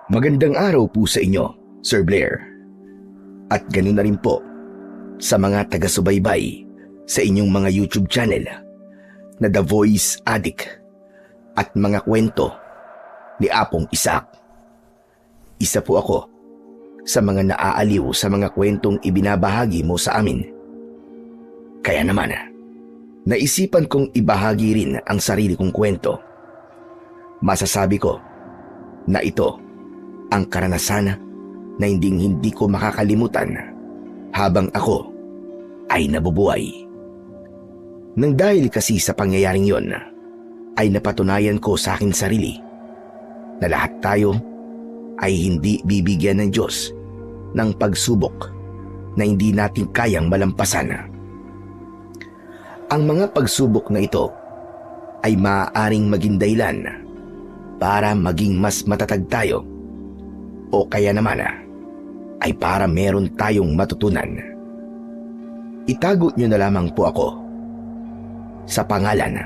Magandang araw po sa inyo, Sir Blair. At ganoon na rin po sa mga taga-subaybay sa inyong mga YouTube channel na The Voice Addict at mga kwento ni Apong Isaac. Isa po ako sa mga naaaliw sa mga kwentong ibinabahagi mo sa amin. Kaya naman, naisipan kong ibahagi rin ang sarili kong kwento. Masasabi ko na ito ang karanasan na hindi ko makakalimutan habang ako ay nabubuhay. Nang dahil kasi sa pangyayaring yon, ay napatunayan ko sa aking sarili na lahat tayo ay hindi bibigyan ng Diyos ng pagsubok na hindi natin kayang malampasan. Ang mga pagsubok na ito ay maaaring maging dahilan para maging mas matatag tayo o kaya naman ay para meron tayong matutunan. Itago niyo na lamang po ako sa pangalan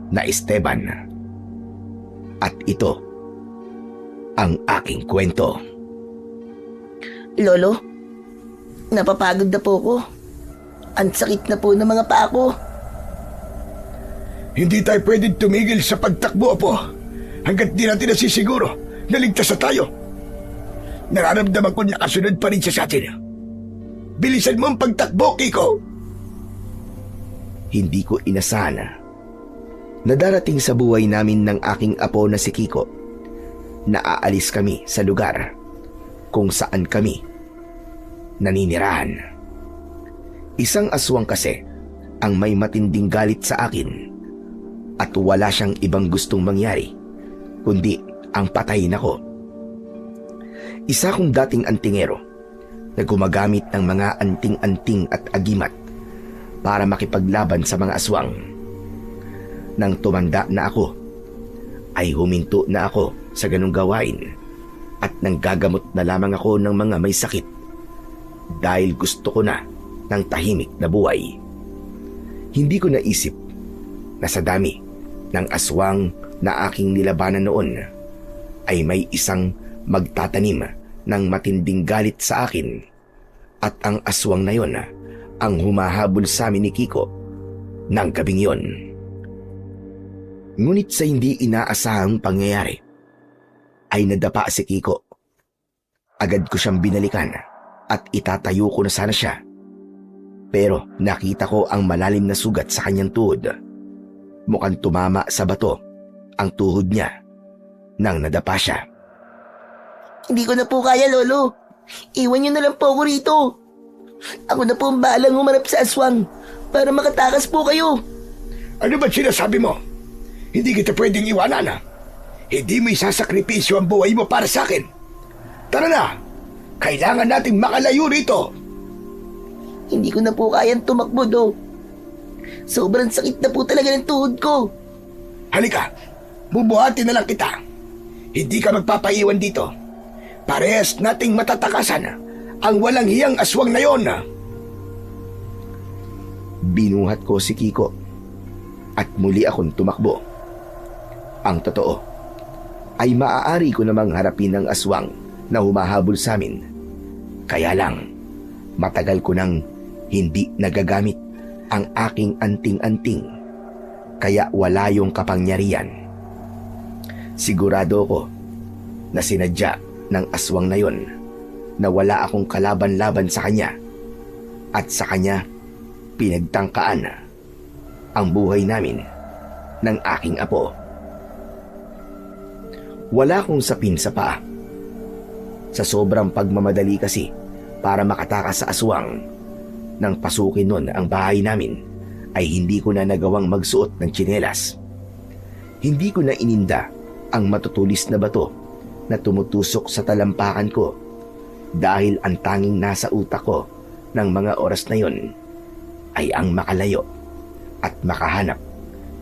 na Esteban. At ito ang aking kwento. Lolo, napapagod na po ako. Ang sakit na po ng mga paa ko. Hindi tayo pwedeng tumigil sa pagtakbo, Apo, hanggat di natin nasisiguro na ligtas na tayo. Nararamdaman ko na kasunod pa rin siya sa atin. Bilisan mo ang pagtakbo, Kiko. Hindi ko inasahan na darating sa buhay namin ng aking apo na si Kiko na aalis kami sa lugar kung saan kami naninirahan. Isang aswang kasi ang may matinding galit sa akin at wala siyang ibang gustong mangyari kundi ang patayin ako. Isa kong dating antingero na gumagamit ng mga anting-anting at agimat para makipaglaban sa mga aswang. Nang tumanda na ako, ay huminto na ako sa ganung gawain at nanggagamot na lamang ako ng mga may sakit dahil gusto ko na ng tahimik na buhay. Hindi ko naisip na sa dami ng aswang na aking nilabanan noon ay may isang magtatanim ng matinding galit sa akin at ang aswang na yon ang humahabol sa amin ni Kiko ng gabing yon. Ngunit sa hindi inaasahang pangyayari ay nadapa si Kiko. Agad ko siyang binalikan at itatayo ko na sana siya. Pero nakita ko ang malalim na sugat sa kanyang tuhod. Mukhang tumama sa bato ang tuhod niya nang nadapa siya. Hindi ko na po kaya, Lolo. Iwan niyo na lang po ako rito. Ako na po ang bahalang humarap sa aswang para makatakas po kayo. Ano ba sinasabi mo? Hindi kita pwedeng iwanan. Hindi mo isasakripisyo ang buhay mo para sa akin. Tara na! Kailangan nating makalayo rito. Hindi ko na po kayang tumakbo, Do. Sobrang sakit na po talaga ng tuhod ko. Halika, bubuhatin na lang kita. Hindi ka magpapaiwan dito. Parehas nating matatakasan ang walang hiyang aswang na yon. Binuhat ko si Kiko at muli akong tumakbo. Ang totoo ay maaari ko namang harapin ang aswang na humahabol sa amin. Kaya lang, matagal ko nang hindi nagagamit ang aking anting-anting, kaya wala yung kapangyarihan. Sigurado ko na sinadya ng aswang na yon na wala akong kalaban-laban sa kanya at sa kanya pinagtangkaan ang buhay namin ng aking apo. Wala akong sapin sa paa. Sa sobrang pagmamadali kasi para makatakas sa aswang, nang pasukin nun ang bahay namin ay hindi ko na nagawang magsuot ng tsinelas. Hindi ko na ininda ang matutulis na bato na tumutusok sa talampakan ko dahil ang tanging nasa utak ko ng mga oras na yon ay ang makalayo at makahanap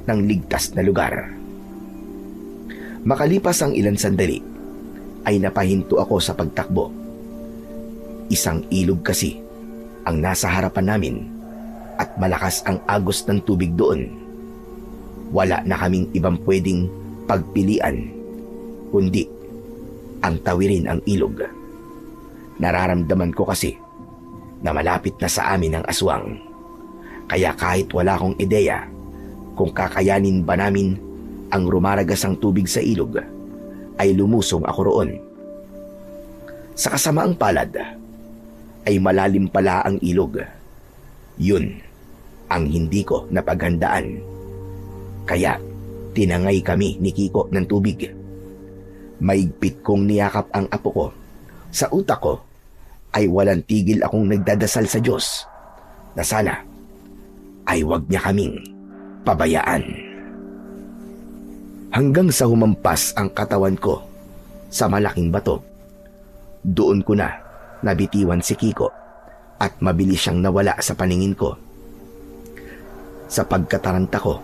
ng ligtas na lugar. Makalipas ang ilang sandali ay napahinto ako sa pagtakbo. Isang ilog kasi ang nasa harapan namin at malakas ang agos ng tubig doon. Wala na kaming ibang pwedeng pagpilian kundi ang tawirin ang ilog. Nararamdaman ko kasi na malapit na sa amin ang aswang. Kaya kahit wala akong ideya kung kakayanin ba namin ang rumaragas ang tubig sa ilog, ay lumusong ako roon. Sa kasamaang palad, ay malalim pala ang ilog. Yun ang hindi ko napaghandaan. Kaya tinangay kami ni Kiko ng tubig. Maigpit kong niyakap ang apo ko. Sa utak ko ay walang tigil akong nagdadasal sa Diyos na sana ay wag niya kaming pabayaan. Hanggang sa humampas ang katawan ko sa malaking bato, doon ko na nabitiwan si Kiko at mabilis siyang nawala sa paningin ko. Sa pagkataranta ko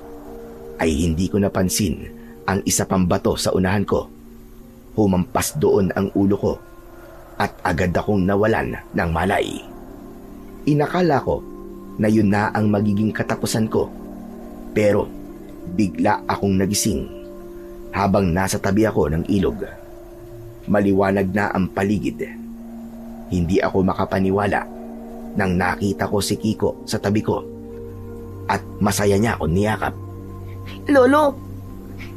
ay hindi ko napansin ang isa pang bato sa unahan ko. Humampas doon ang ulo ko at agad akong nawalan ng malay. Inakala ko na yun na ang magiging katapusan ko, pero bigla akong nagising habang nasa tabi ako ng ilog. Maliwanag na ang paligid. Hindi ako makapaniwala nang nakita ko si Kiko sa tabi ko at masaya niya akong niyakap. Lolo,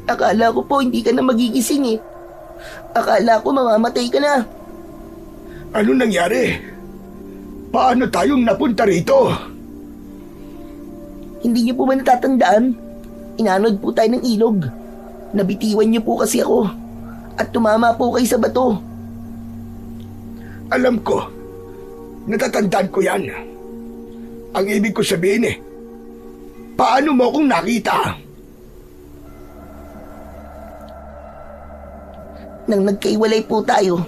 akala ko po hindi ka na magigising eh. Akala ko mamamatay ka na. Ano nangyari? Paano tayong napunta rito? Hindi niyo po ba natatandaan? Inanod po tayo ng ilog. Nabitiwan niyo po kasi ako. At tumama po kayo sa bato. Alam ko. Natatandaan ko yan. Ang ibig ko sabihin paano mo akong nakita? Nang nagkaiwalay po tayo,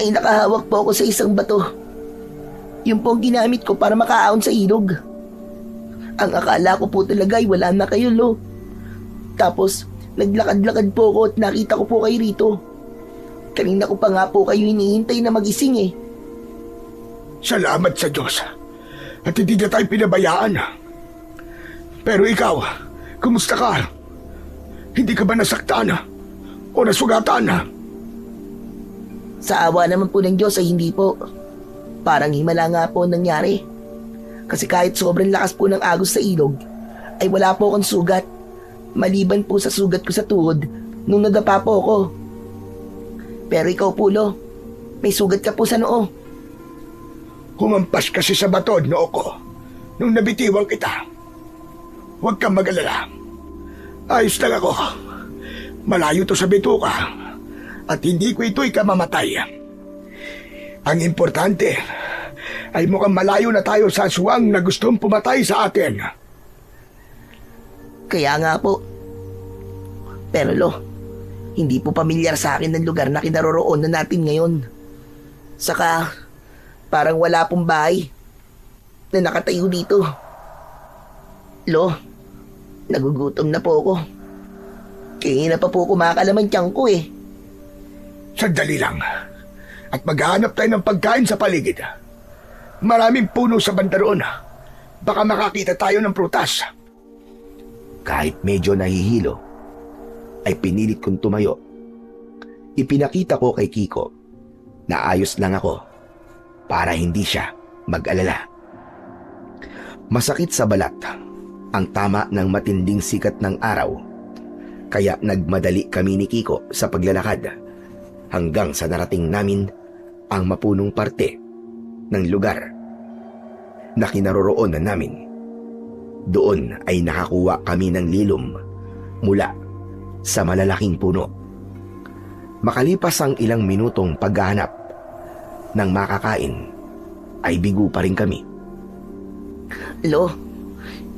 ay nakahawak po ako sa isang bato. Yun po ang ginamit ko para makaahon sa ilog. Ang akala ko po talaga ay wala na kayo, Lo. Tapos, naglakad-lakad po ako at nakita ko po kayo rito. Kanina ko pa nga po kayo hinihintay na magising eh. Salamat sa Diyos at hindi na tayo pinabayaan. Pero ikaw, kumusta ka? Hindi ka ba nasaktan o nasugatan? Sa awa naman po ng Diyos ay hindi po. Parang himala nga po nangyari. Kasi kahit sobrang lakas po ng agos sa ilog, ay wala po akong sugat. Maliban po sa sugat ko sa tuhod nung nadapa po ako. Pero ikaw po, Lo, may sugat ka po sa noo. Humampas kasi sa bato at noo ko nung nabitiwan kita. Huwag kang mag-alala. Ayos lang ako. Malayo to sa bituka at hindi ko ito'y kamamatay. Ang importante ay mukhang malayo na tayo sa aswang na gustong pumatay sa atin. Kaya nga po. Pero Lo, hindi po pamilyar sa akin ng lugar na kinaroroonan natin ngayon. Saka, parang wala pong bahay na nakatayo dito. Lo, nagugutom na po ako. Kaya na pa po kumakalaman tiyang ko eh. Sandali lang. At maghahanap tayo ng pagkain sa paligid. Maraming puno sa banda roon. Baka makakita tayo ng prutas. Kahit medyo nahihilo, ay pinilit kong tumayo. Ipinakita ko kay Kiko na ayos lang ako para hindi siya mag-alala. Masakit sa balat ang tama ng matinding sikat ng araw, kaya nagmadali kami ni Kiko sa paglalakad hanggang sa narating namin ang mapunong parte ng lugar na kinaroroonan namin. Doon ay nakakuha kami ng lilom mula sa malalaking puno. Makalipas ang ilang minutong paghahanap ng makakain, ay bigo pa rin kami. Lo,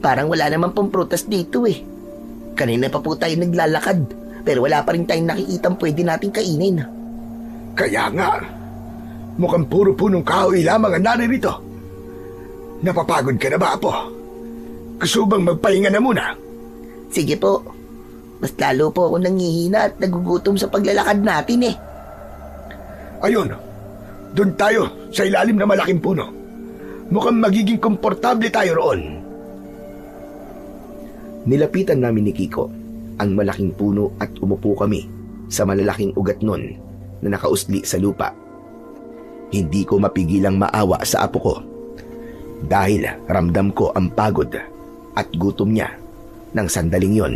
parang wala naman pong prutas dito eh. Kanina pa po tayo naglalakad, pero wala pa rin tayong nakikitang pwede nating kainin. Kaya nga, mukhang puro punong kahoy lamang ang naririto. Napapagod ka na ba, Apo? Gusto bang magpahinga na muna? Sige po, mas lalo po ako nangihina at nagugutom sa paglalakad natin eh. Ayun, doon tayo sa ilalim ng malaking puno. Mukhang magiging komportable tayo roon. Nilapitan namin ni Kiko ang malaking puno at umupo kami sa malalaking ugat nun na nakausli sa lupa. Hindi ko mapigilang maawa sa apo ko dahil ramdam ko ang pagod at gutom niya ng sandaling yon.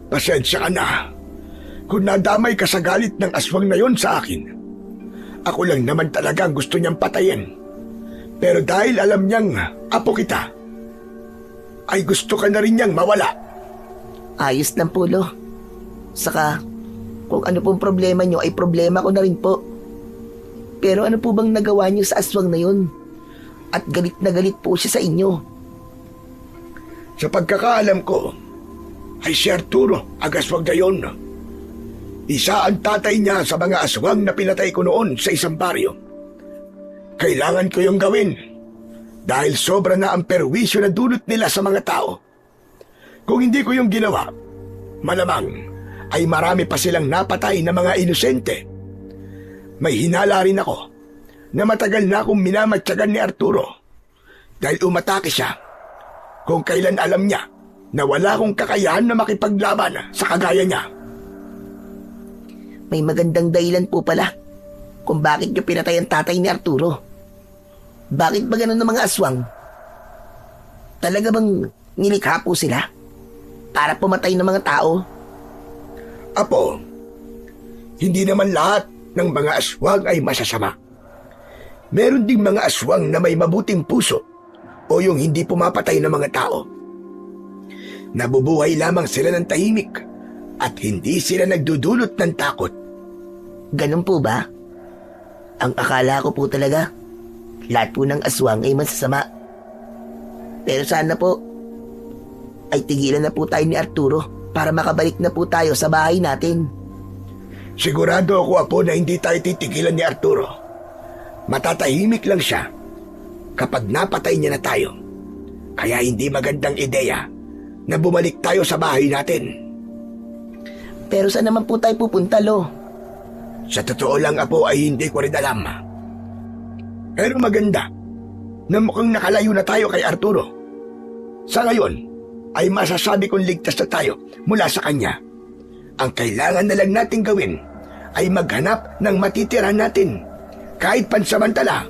Pasensya ka na kung nadamay ka sa galit ng aswang na yon sa akin. Ako lang naman talagang gusto niyang patayin. Pero dahil alam niyang apo kita, ay gusto ka na rin niyang mawala. Ayos lang po, Lo. Saka, kung ano pong problema nyo ay problema ko na rin po. Pero ano po bang nagawa nyo sa aswang na yun? At galit na galit po siya sa inyo. Sa pagkakaalam ko, ay si Arturo ang aswang na yon. Isa ang tatay niya sa mga aswang na pinatay ko noon sa isang baryo. Kailangan ko yung gawin dahil sobra na ang perwisyo na dulot nila sa mga tao. Kung hindi ko yung ginawa, malamang ay marami pa silang napatay na mga inosente. May hinala rin ako na matagal na akong minamatyagan ni Arturo dahil umatake siya kung kailan alam niya na wala akong kakayahan na makipaglaban sa kagaya niya. May magandang dahilan po pala kung bakit nyo pinatay ang tatay ni Arturo. Bakit ba ganun ng mga aswang? Talaga bang nilikha po sila para pumatay ng mga tao? Apo, hindi naman lahat ng mga aswang ay masasama. Meron ding mga aswang na may mabuting puso o yung hindi pumapatay ng mga tao. Nabubuhay lamang sila ng tahimik at hindi sila nagdudulot ng takot. Ganun po ba? Ang akala ko po talaga, lahat po ng aswang ay masasama. Pero sana po, ay tigilan na po tayo ni Arturo para makabalik na po tayo sa bahay natin. Sigurado ako, Apo, na hindi tayo titigilan ni Arturo. Matatahimik lang siya kapag napatay niya na tayo. Kaya hindi magandang ideya na bumalik tayo sa bahay natin. Pero saan naman po tayo pupunta, Lo? Sa totoo lang, Apo, ay hindi ko rin alam. Pero maganda na mukhang nakalayo na tayo kay Arturo. Sa ngayon, ay masasabi kong ligtas na tayo mula sa kanya. Ang kailangan na lang natin gawin ay maghanap ng matitira natin kahit pansamantala.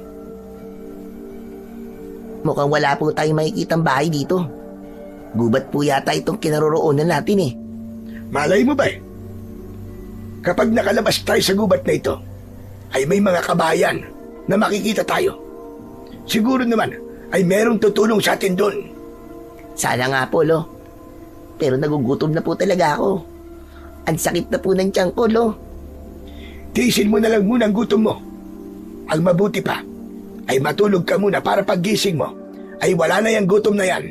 Mukhang wala po tayong makikitang bahay dito. Gubat po yata itong kinaroroonan natin eh. Malay mo ba eh? Kapag nakalabas tayo sa gubat na ito, ay may mga kabayan na makikita tayo. Siguro naman ay merong tutulong sa atin doon. Sana nga po, Lo. Pero nagugutom na po talaga ako. Ang sakit na po ng tiyan ko, Lo. Tiisin mo na lang muna ang gutom mo. Ang mabuti pa ay matulog ka muna para paggising mo ay wala na yung gutom na yan.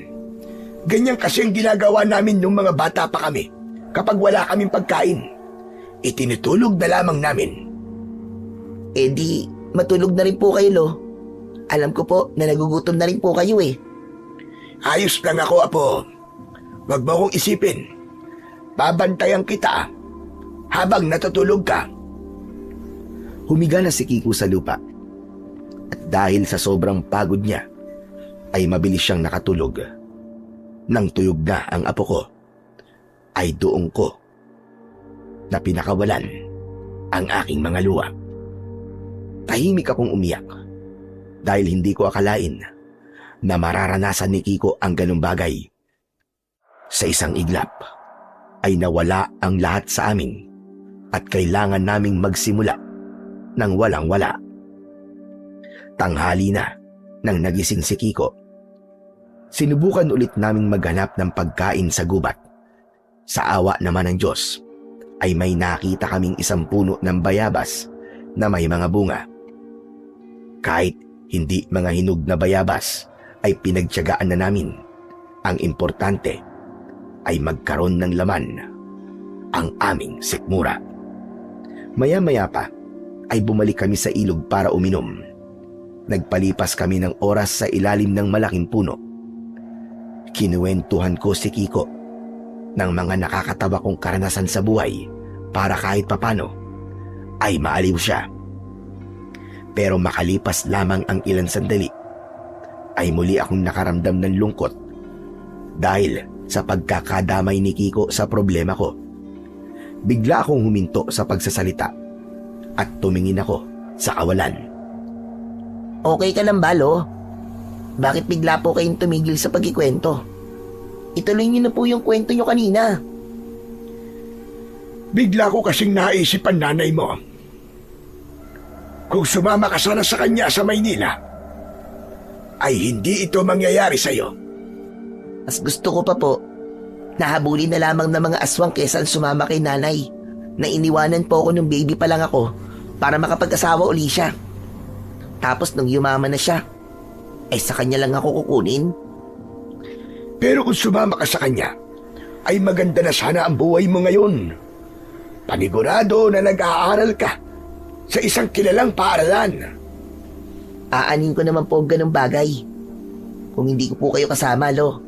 Ganyan kasi ang ginagawa namin nung mga bata pa kami kapag wala kaming pagkain. Itinutulog na lamang namin. Eh di, matulog na rin po kayo, Lo. Alam ko po na nagugutom na rin po kayo eh. Ayos lang ako, Apo. Huwag mo akong isipin. Babantayan kita habang natutulog ka. Humiga na si Kiko sa lupa. At dahil sa sobrang pagod niya, ay mabilis siyang nakatulog. Nang tuyog na ang apo ko, ay doon ko na pinakawalan ang aking mga luha. Tahimik akong umiyak dahil hindi ko akalain na mararanasan ni Kiko ang ganung bagay. Sa isang iglap ay nawala ang lahat sa amin at kailangan naming magsimula ng walang-wala. Tanghali na nang nagising si Kiko. Sinubukan ulit naming maghanap ng pagkain sa gubat. Sa awa naman ng Diyos ay may nakita kaming isang puno ng bayabas na may mga bunga. Kahit hindi mga hinog na bayabas ay pinagtiyagaan na namin. Ang importante ay magkaroon ng laman ang aming sikmura. Maya-maya pa ay bumalik kami sa ilog para uminom. Nagpalipas kami ng oras sa ilalim ng malaking puno. Kinuwentuhan ko si Kiko ng mga nakakatawa kong karanasan sa buhay para kahit papano ay maaliw siya. Pero makalipas lamang ang ilang sandali ay muli akong nakaramdam ng lungkot dahil sa pagkakadamay ni Kiko sa problema ko. Bigla akong huminto sa pagsasalita at tumingin ako sa kawalan. Okay ka lang ba, Lo? Bakit bigla po kayong tumigil sa pagkikwento? Ituloy niyo na po yung kwento niyo kanina. Bigla ko kasing naisip ang nanay mo. Kung sumama ka sana sa kanya sa Maynila, ay hindi ito mangyayari sa'yo. Mas gusto ko pa po, nahabulin na lamang ng mga aswang kesa sumama kay nanay, na iniwanan po ako nung baby pa lang ako para makapag-asawa uli siya. Tapos nung yumaman na siya, ay sa kanya lang ako kukunin. Pero kung sumama ka sa kanya, ay maganda na sana ang buhay mo ngayon. Panigurado na nag-aaral ka sa isang kilalang paaralan. Aanin ko naman po ang ganung bagay kung hindi ko po kayo kasama, Lo.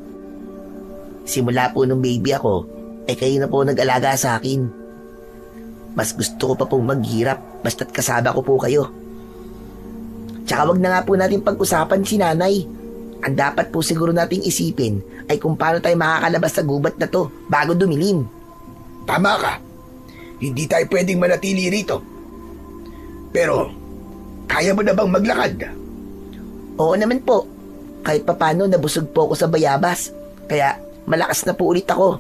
Simula po nung baby ako, ay kayo na po nag-alaga sa akin. Mas gusto ko pa pong maghirap basta't kasama ko po kayo. Tsaka wag na nga po natin pag-usapan si nanay. Ang dapat po siguro nating isipin ay kung paano tayo makakalabas sa gubat na to bago dumilim. Tama ka. Hindi tayo pwedeng manatili rito. Pero, kaya mo na bang maglakad? Oo naman po. Kahit papano nabusog po ako sa bayabas. Kaya malakas na po ulit ako.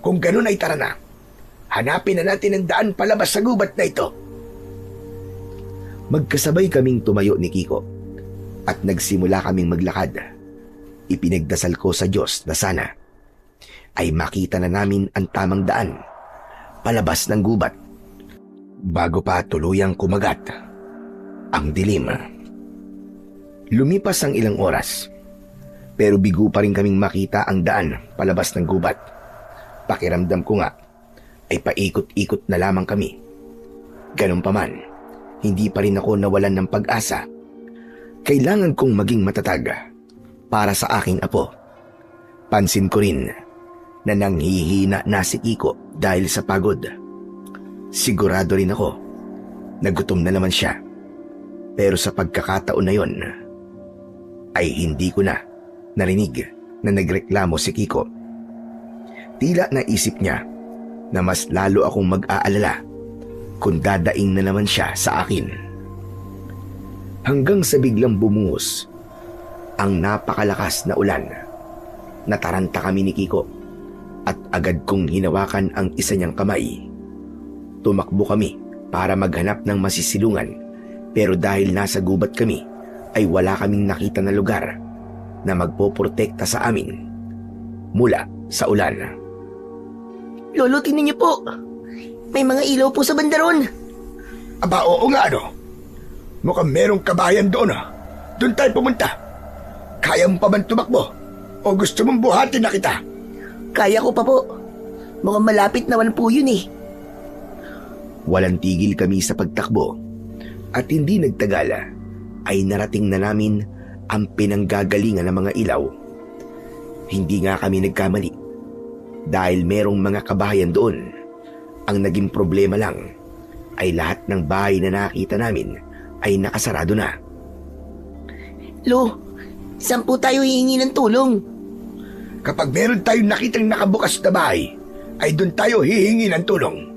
Kung ganun ay tara na. Hanapin na natin ang daan palabas sa gubat na ito. Magkasabay kaming tumayo ni Kiko at nagsimula kaming maglakad. Ipinagdasal ko sa Diyos na sana ay makita na namin ang tamang daan palabas ng gubat bago pa tuluyang kumagat ang dilim. Lumipas ang ilang oras pero bigo pa rin kaming makita ang daan palabas ng gubat. Pakiramdam ko nga ay paikot-ikot na lamang kami. Ganun pa man, hindi pa rin ako nawalan ng pag-asa. Kailangan kong maging matatag para sa aking apo. Pansin ko rin na nanghihina na si Kiko dahil sa pagod. Sigurado rin ako na gutom na naman siya. Pero sa pagkakataon na yon, ay hindi ko na narinig na nagreklamo si Kiko. Tila naisip niya na mas lalo akong mag-aalala kung dadaing na naman siya sa akin. Hanggang sa biglang bumuhos ang napakalakas na ulan. Nataranta kami ni Kiko at agad kong hinawakan ang isa niyang kamay. Tumakbo kami para maghanap ng masisilungan pero dahil nasa gubat kami ay wala kaming nakita na lugar na magpoprotekta sa amin mula sa ulan. Lolo, tingnan niyo po. May mga ilaw po sa bandaron. Aba, oo nga ano. Mukhang merong kabayan doon ah. Doon tayo pumunta. Kaya mo pa man tumakbo? O gusto mong buhatin na kita? Kaya ko pa po. Mukhang malapit naman po yun eh. Walang tigil kami sa pagtakbo at hindi nagtagal ay narating na namin ang pinanggagalingan ng mga ilaw. Hindi nga kami nagkamali dahil merong mga kabahayan doon. Ang naging problema lang ay lahat ng bahay na nakita namin ay nakasarado na. Lo, saan po tayo hihingi ng tulong? Kapag meron tayong nakitang nakabukas na bahay, ay doon tayo hihingi ng tulong.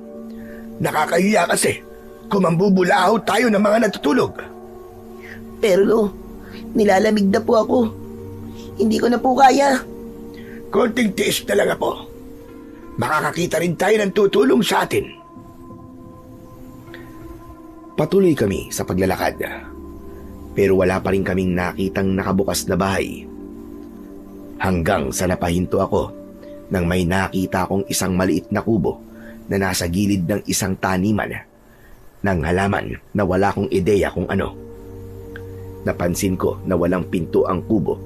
Nakakahiya kasi kung mambubulahaw tayo ng mga natutulog. Pero Lo, nilalamig na po ako. Hindi ko na po kaya. Konting tiis na lang po. Makakakita rin tayo ng tutulong sa atin. Patuloy kami sa paglalakad pero wala pa rin kaming nakitang nakabukas na bahay. Hanggang sa napahinto ako nang may nakita akong isang maliit na kubo na nasa gilid ng isang taniman ng halaman na wala akong ideya kung ano. Napansin ko na walang pinto ang kubo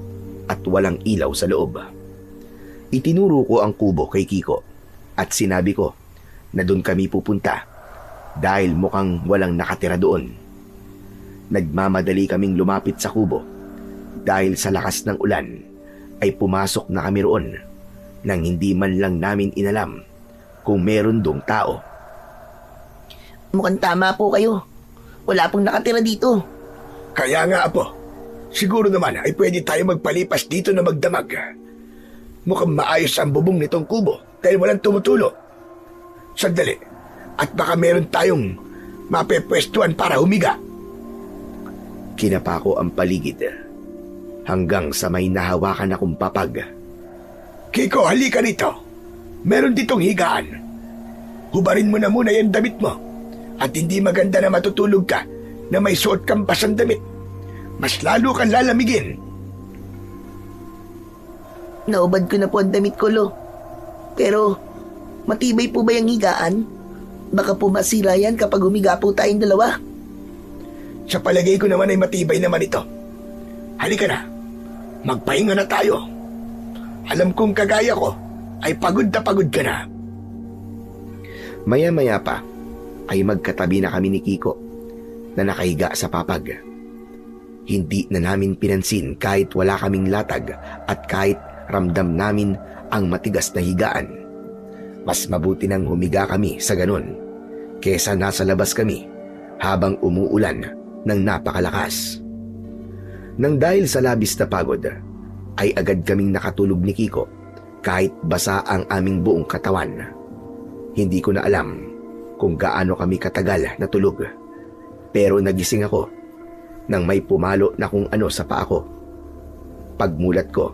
at walang ilaw sa loob. Itinuro ko ang kubo kay Kiko at sinabi ko na doon kami pupunta dahil mukhang walang nakatira doon. Nagmamadali kaming lumapit sa kubo dahil sa lakas ng ulan ay pumasok na kami roon nang hindi man lang namin inalam kung meron dong tao. Mukhang tama po kayo. Wala pong nakatira dito. Kaya nga po, siguro naman ay pwede tayo magpalipas dito na magdamag. Mukhang maayos ang bubong nitong kubo dahil walang tumutulo. Sandali. At baka meron tayong mapepwestuhan para humiga. Kinapa ko ang paligid hanggang sa may nahawakan akong papag. Kiko, halika rito. Meron ditong higaan. Hubarin mo na muna yung damit mo. At hindi maganda na matutulog ka na may suot kang basang damit. Mas lalo kang lalamigin. Naubad ko na po ang damit ko, Lo. Pero, matibay po ba yung higaan? Baka po masira yan kapag humiga po tayong dalawa. Sa palagay ko naman ay matibay naman ito. Halika na. Magpahinga na tayo. Alam kong kagaya ko ay pagod na pagod ka na. Maya-maya pa ay magkatabi na kami ni Kiko na nakahiga sa papag. Hindi na namin pinansin kahit wala kaming latag at kahit ramdam namin ang matigas na higaan. Mas mabuti nang humiga kami sa ganun kesa nasa labas kami habang umuulan ng napakalakas. Nang dahil sa labis na pagod, ay agad kaming nakatulog ni Kiko kahit basa ang aming buong katawan. Hindi ko na alam kung gaano kami katagal natulog, pero nagising ako nang may pumalo na kung ano sa paa ko. Pagmulat ko,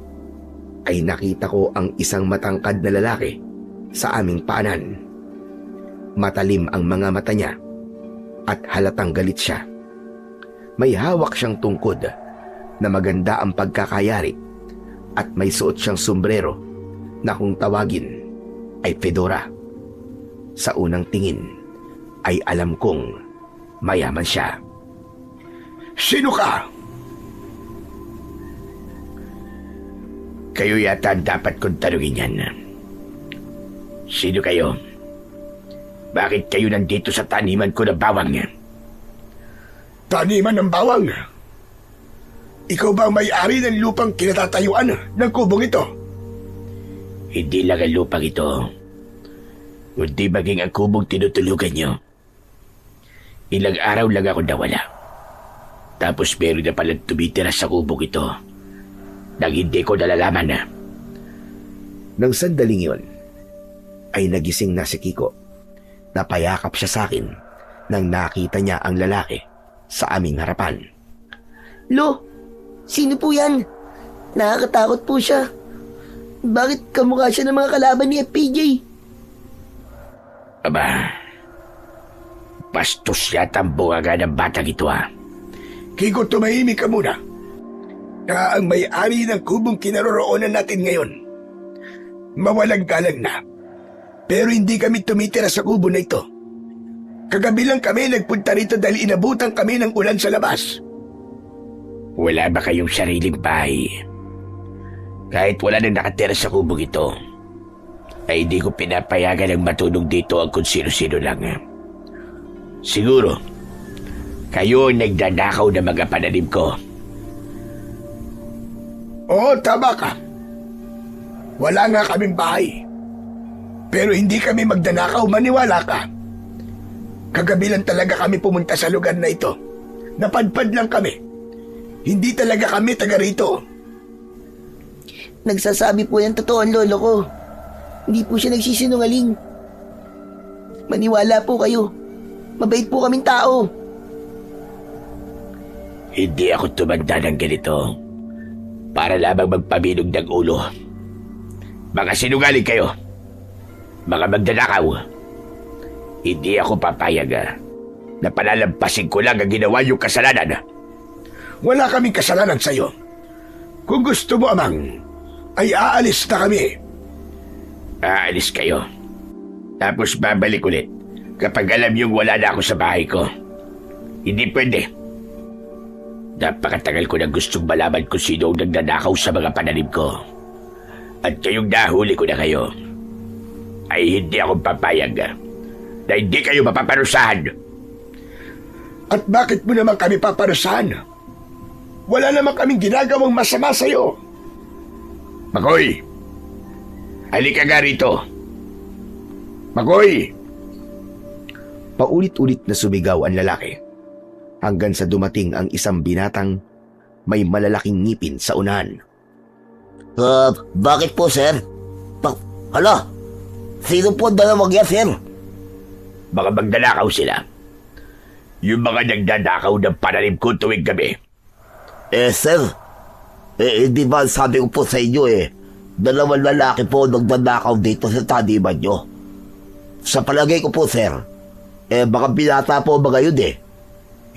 ay nakita ko ang isang matangkad na lalaki sa aming paanan. Matalim ang mga mata niya at halatang galit siya. May hawak siyang tungkod na maganda ang pagkakayari at may suot siyang sombrero na kung tawagin ay fedora. Sa unang tingin ay alam kong mayaman siya. Sino ka? Kayo yata ang dapat kong tanungin yan. Sino kayo? Bakit kayo nandito sa taniman ko na bawang? Taniman ng bawang. Ikaw ba ang may-ari ng lupang kinatatayuan ng kubong ito? Hindi lang ang lupang ito, kundi maging ang kubong tinutulugan nyo. Ilang araw lang ako nawala. Tapos meron na palang tumitira sa kubong ito nang hindi ko nalalaman na. Nang sandaling yon, ay nagising na si Kiko. Napayakap siya sa akin nang nakita niya ang lalaki sa aming harapan. Lo, sino po yan? Nakakatakot po siya. Bakit kamukha siya ng mga kalaban ni FPJ? Aba, bastos yata ang bungaga ng batang ito ha. Kiko, tumahimik ka muna. Na ang may-ari ng kubong kinaroroonan natin ngayon. Mawalang galang na. Pero hindi kami tumitira sa kubo na ito. Kagabi lang kami nagpunta rito dahil inabutan kami ng ulan sa labas. Wala ba kayong sariling bahay? Kahit wala nang nakatira sa kubong ito, ay hindi ko pinapayagan ng matulog dito ang kung sino-sino lang. Siguro, kayo ang nagdanakaw ng mga pananim ko. Oo, tama ka. Wala nga kaming bahay. Pero hindi kami magdanakaw, maniwala ka. Kagabi lang talaga kami pumunta sa lugar na ito. Napadpad lang kami. Hindi talaga kami taga rito. Nagsasabi po yan totoo ang lolo ko. Hindi po siya nagsisinungaling. Maniwala po kayo. Mabait po kaming tao. Hindi ako tumanda ng ganito para lamang magpabilog ng ulo. Mga sinungaling kayo. Mga magdanakaw. Hindi ako papayag na palalampasin ko lang ang ginawa yung kasalanan. Wala kaming kasalanan sa'yo. Kung gusto mo, amang, ay aalis na kami. Aalis kayo. Tapos babalik ulit kapag alam yung wala na ako sa bahay ko. Hindi pwede. Napakatagal ko na gustong malaman kung sino ang nagnanakaw sa mga pananim ko. At kayong nahuli ko na kayo, ay hindi ako papayag na hindi kayo mapaparusahan. At bakit mo naman kami paparusahan? Wala naman kaming ginagawang masama sa'yo. Makoy! Halika nga rito! Makoy! Paulit-ulit na sumigaw ang lalaki hanggang sa dumating ang isang binatang may malalaking ngipin sa unahan. Bakit po, sir? Hala, sino po ang dalawang yan, sir? Baka magdanakaw sila. Yung mga nagdanakaw ng pananim ko tuwing gabi. Sir, hindi ba sabi ko po sa inyo dalawang lalaki po nagdanakaw dito sa taniman nyo. Sa palagay ko po, sir, baka binata po ba ngayon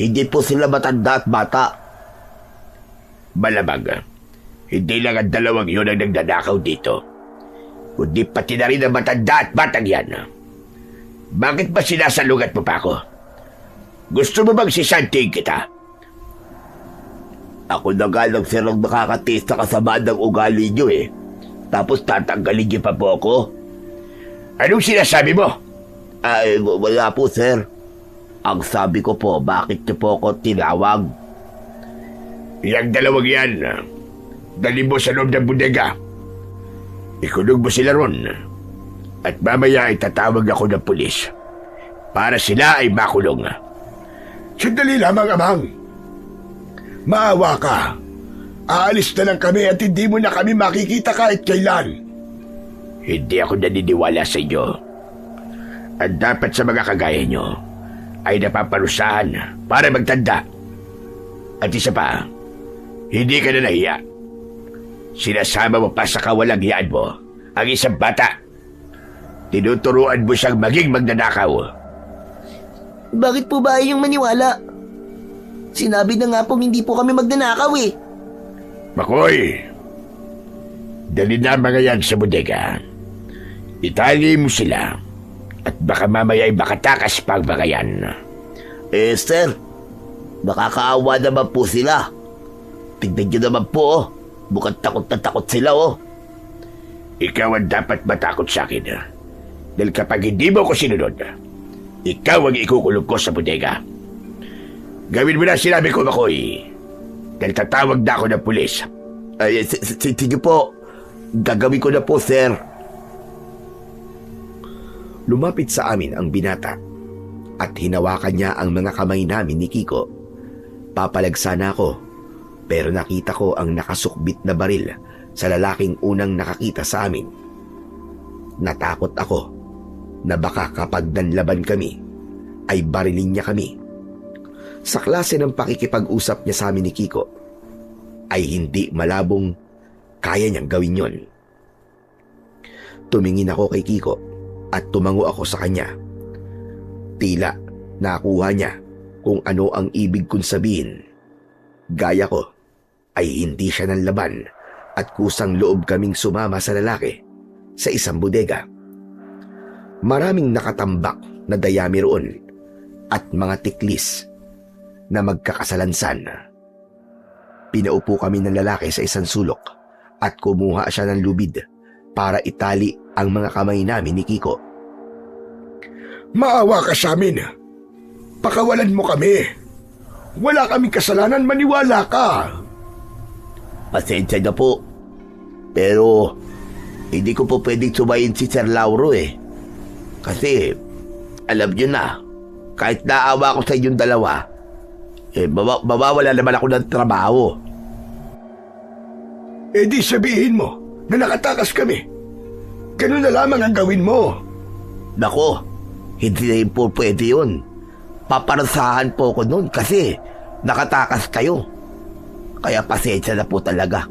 Hindi po sila matanda at bata. Malamang, hindi lang ang dalawang yun ang nagdanakaw dito, kundi pati na rin ang matanda at batang yan. Bakit ba sinasalungat mo pa ako? Gusto mo bang sisanting kita? Ako na nga lang, sir, ang nakakatiis na kasama ng ugali nyo Tapos tatanggalin niyo pa po ako? Anong sinasabi mo? Wala po, sir. Ang sabi ko po, bakit niyo po ako tinawag? Yang dalawang yan, dali mo sa loob ng bodega. Ikulog mo sila ron. At mamaya ay tatawag ako ng pulis para sila ay makulong. Sandali lamang, Amang. Maawa ka. Aalis na lang kami at hindi mo na kami makikita kahit kailan. Hindi ako naniniwala sa inyo. At dapat sa mga kagaya nyo ay napaparusahan para magtanda. At isa pa, hindi ka na nahiya. Sinasama mo pa sa kawalang hiyaan mo ang isang bata. Tinuturuan mo siyang maging magnanakaw. Bakit po ba yung maniwala? Sinabi na nga pong hindi po kami magnanakaw Makoy, dali na mga yan sa bodega. Itali mo sila at baka mamaya ay makatakas pa ang mga yan. Sir, nakakaawa naman po sila. Tignan nyo naman po, mukhang takot na takot sila Ikaw ang dapat matakot sa akin. Dahil kapag hindi mo ko sinunod, ikaw ang ikukulong ko sa bodega. Gawin mo na sinabi ko, Makoy. Dahil tatawag na ako ng pulis. Sige po, gagawin ko na po, sir. Lumapit sa amin ang binata at hinawakan niya ang mga kamay namin ni Kiko. Papalagsan ako, pero nakita ko ang nakasukbit na baril sa lalaking unang nakakita sa amin. Natakot ako na baka kapag nanlaban kami, ay barilin niya kami. Sa klase ng pakikipag-usap niya sa amin ni Kiko, ay hindi malabong kaya niyang gawin yon. Tumingin ako kay Kiko at tumango ako sa kanya. Tila nakuha niya kung ano ang ibig kong sabihin. Gaya ko ay hindi siya nanlaban at kusang loob kaming sumama sa lalaki sa isang bodega. Maraming nakatambak na dayami roon at mga tiklis na magkakasalansan. Pinaupo kami ng lalaki sa isang sulok at kumuha siya ng lubid para itali ang mga kamay namin ni Kiko. Maawa ka sa amin. Pakawalan mo kami. Wala kaming kasalanan, maniwala ka. Pasensya na po. Pero, hindi ko po pwedeng sumayin si Sir Lauro Kasi, alam niyo na, kahit naawa ko sa inyong dalawa, mawawala naman ako ng trabaho. Di sabihin mo na nakatakas kami. Ganun na lamang ang gawin mo. Nako, hindi na po pwede yun. Paparasahan po ko nun kasi nakatakas kayo. Kaya pasensya na po talaga.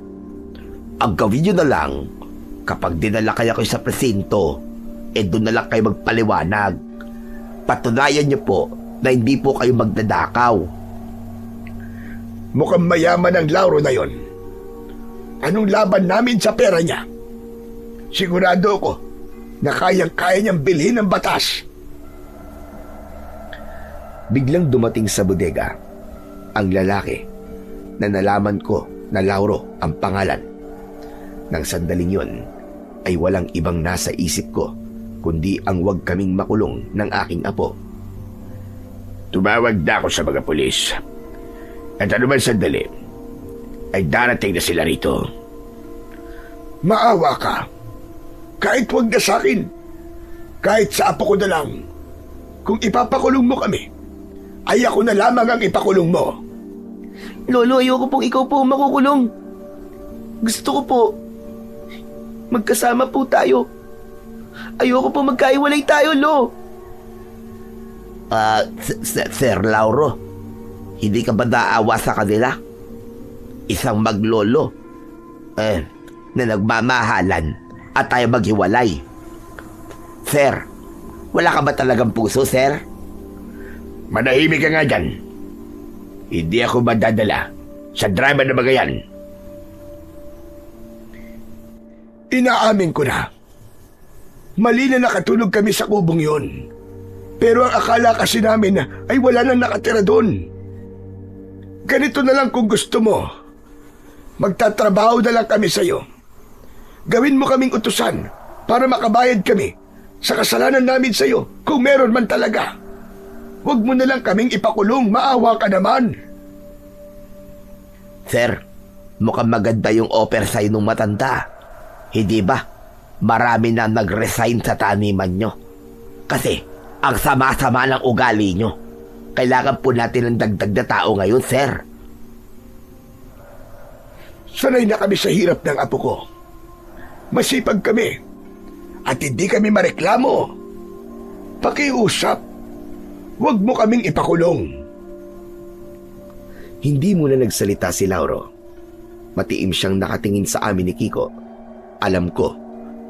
Ang gawin nyo na lang, kapag dinala kayo sa presinto, doon na lang kayo magpaliwanag. Patunayan nyo po na hindi po kayo magdadakaw. Mukhang mayaman ang Lauro na yon. Anong laban namin sa pera niya? Sigurado ko na kayang-kaya niyang bilhin ang batas. Biglang dumating sa bodega ang lalaki na nalaman ko na Lauro ang pangalan. Nang sandaling yon ay walang ibang nasa isip ko kundi ang wag kaming makulong ng aking apo. Tumawag na ako sa mga pulis. At anuman sandali, ay darating na sila rito. Maawa ka. Kahit wag na sa akin. Kahit sa apo ko na lang. Kung ipapakulong mo kami, ay ako na lamang ang ipakulong mo. Lolo, ayoko pong ikaw po makukulong. Gusto ko po magkasama po tayo. Ayoko po magkaiwalay tayo, Lo. Sir Lauro, hindi ka ba naawa sa kanila? Isang maglolo, na nagmamahalan at tayo maghiwalay. Sir, wala ka ba talagang puso, sir? Manahimik ka nga dyan. Hindi ako madadala sa drama na mga yan. Inaamin ko na. Mali na nakatulog kami sa kubong yon. Pero ang akala kasi namin ay wala nang nakatira doon. Ganito na lang kung gusto mo. Magtatrabaho na lang kami sa'yo. Gawin mo kaming utusan para makabayad kami sa kasalanan namin sa'yo kung meron man talaga. Huwag mo na lang kaming ipakulong, maawa ka naman. Sir, mukhang maganda yung offer sa'yo nung matanda. Hindi ba? Marami na nag-resign sa taniman nyo. Kasi, ang sama-sama ng ugali nyo. Kailangan po natin ng dagdag na tao ngayon, sir. Sanay na kami sa hirap ng apo ko. Masipag kami. At hindi kami mareklamo. Pakiusap. Huwag mo kaming ipakulong. Hindi muna nagsalita si Lauro. Matiim siyang nakatingin sa amin ni Kiko. Alam ko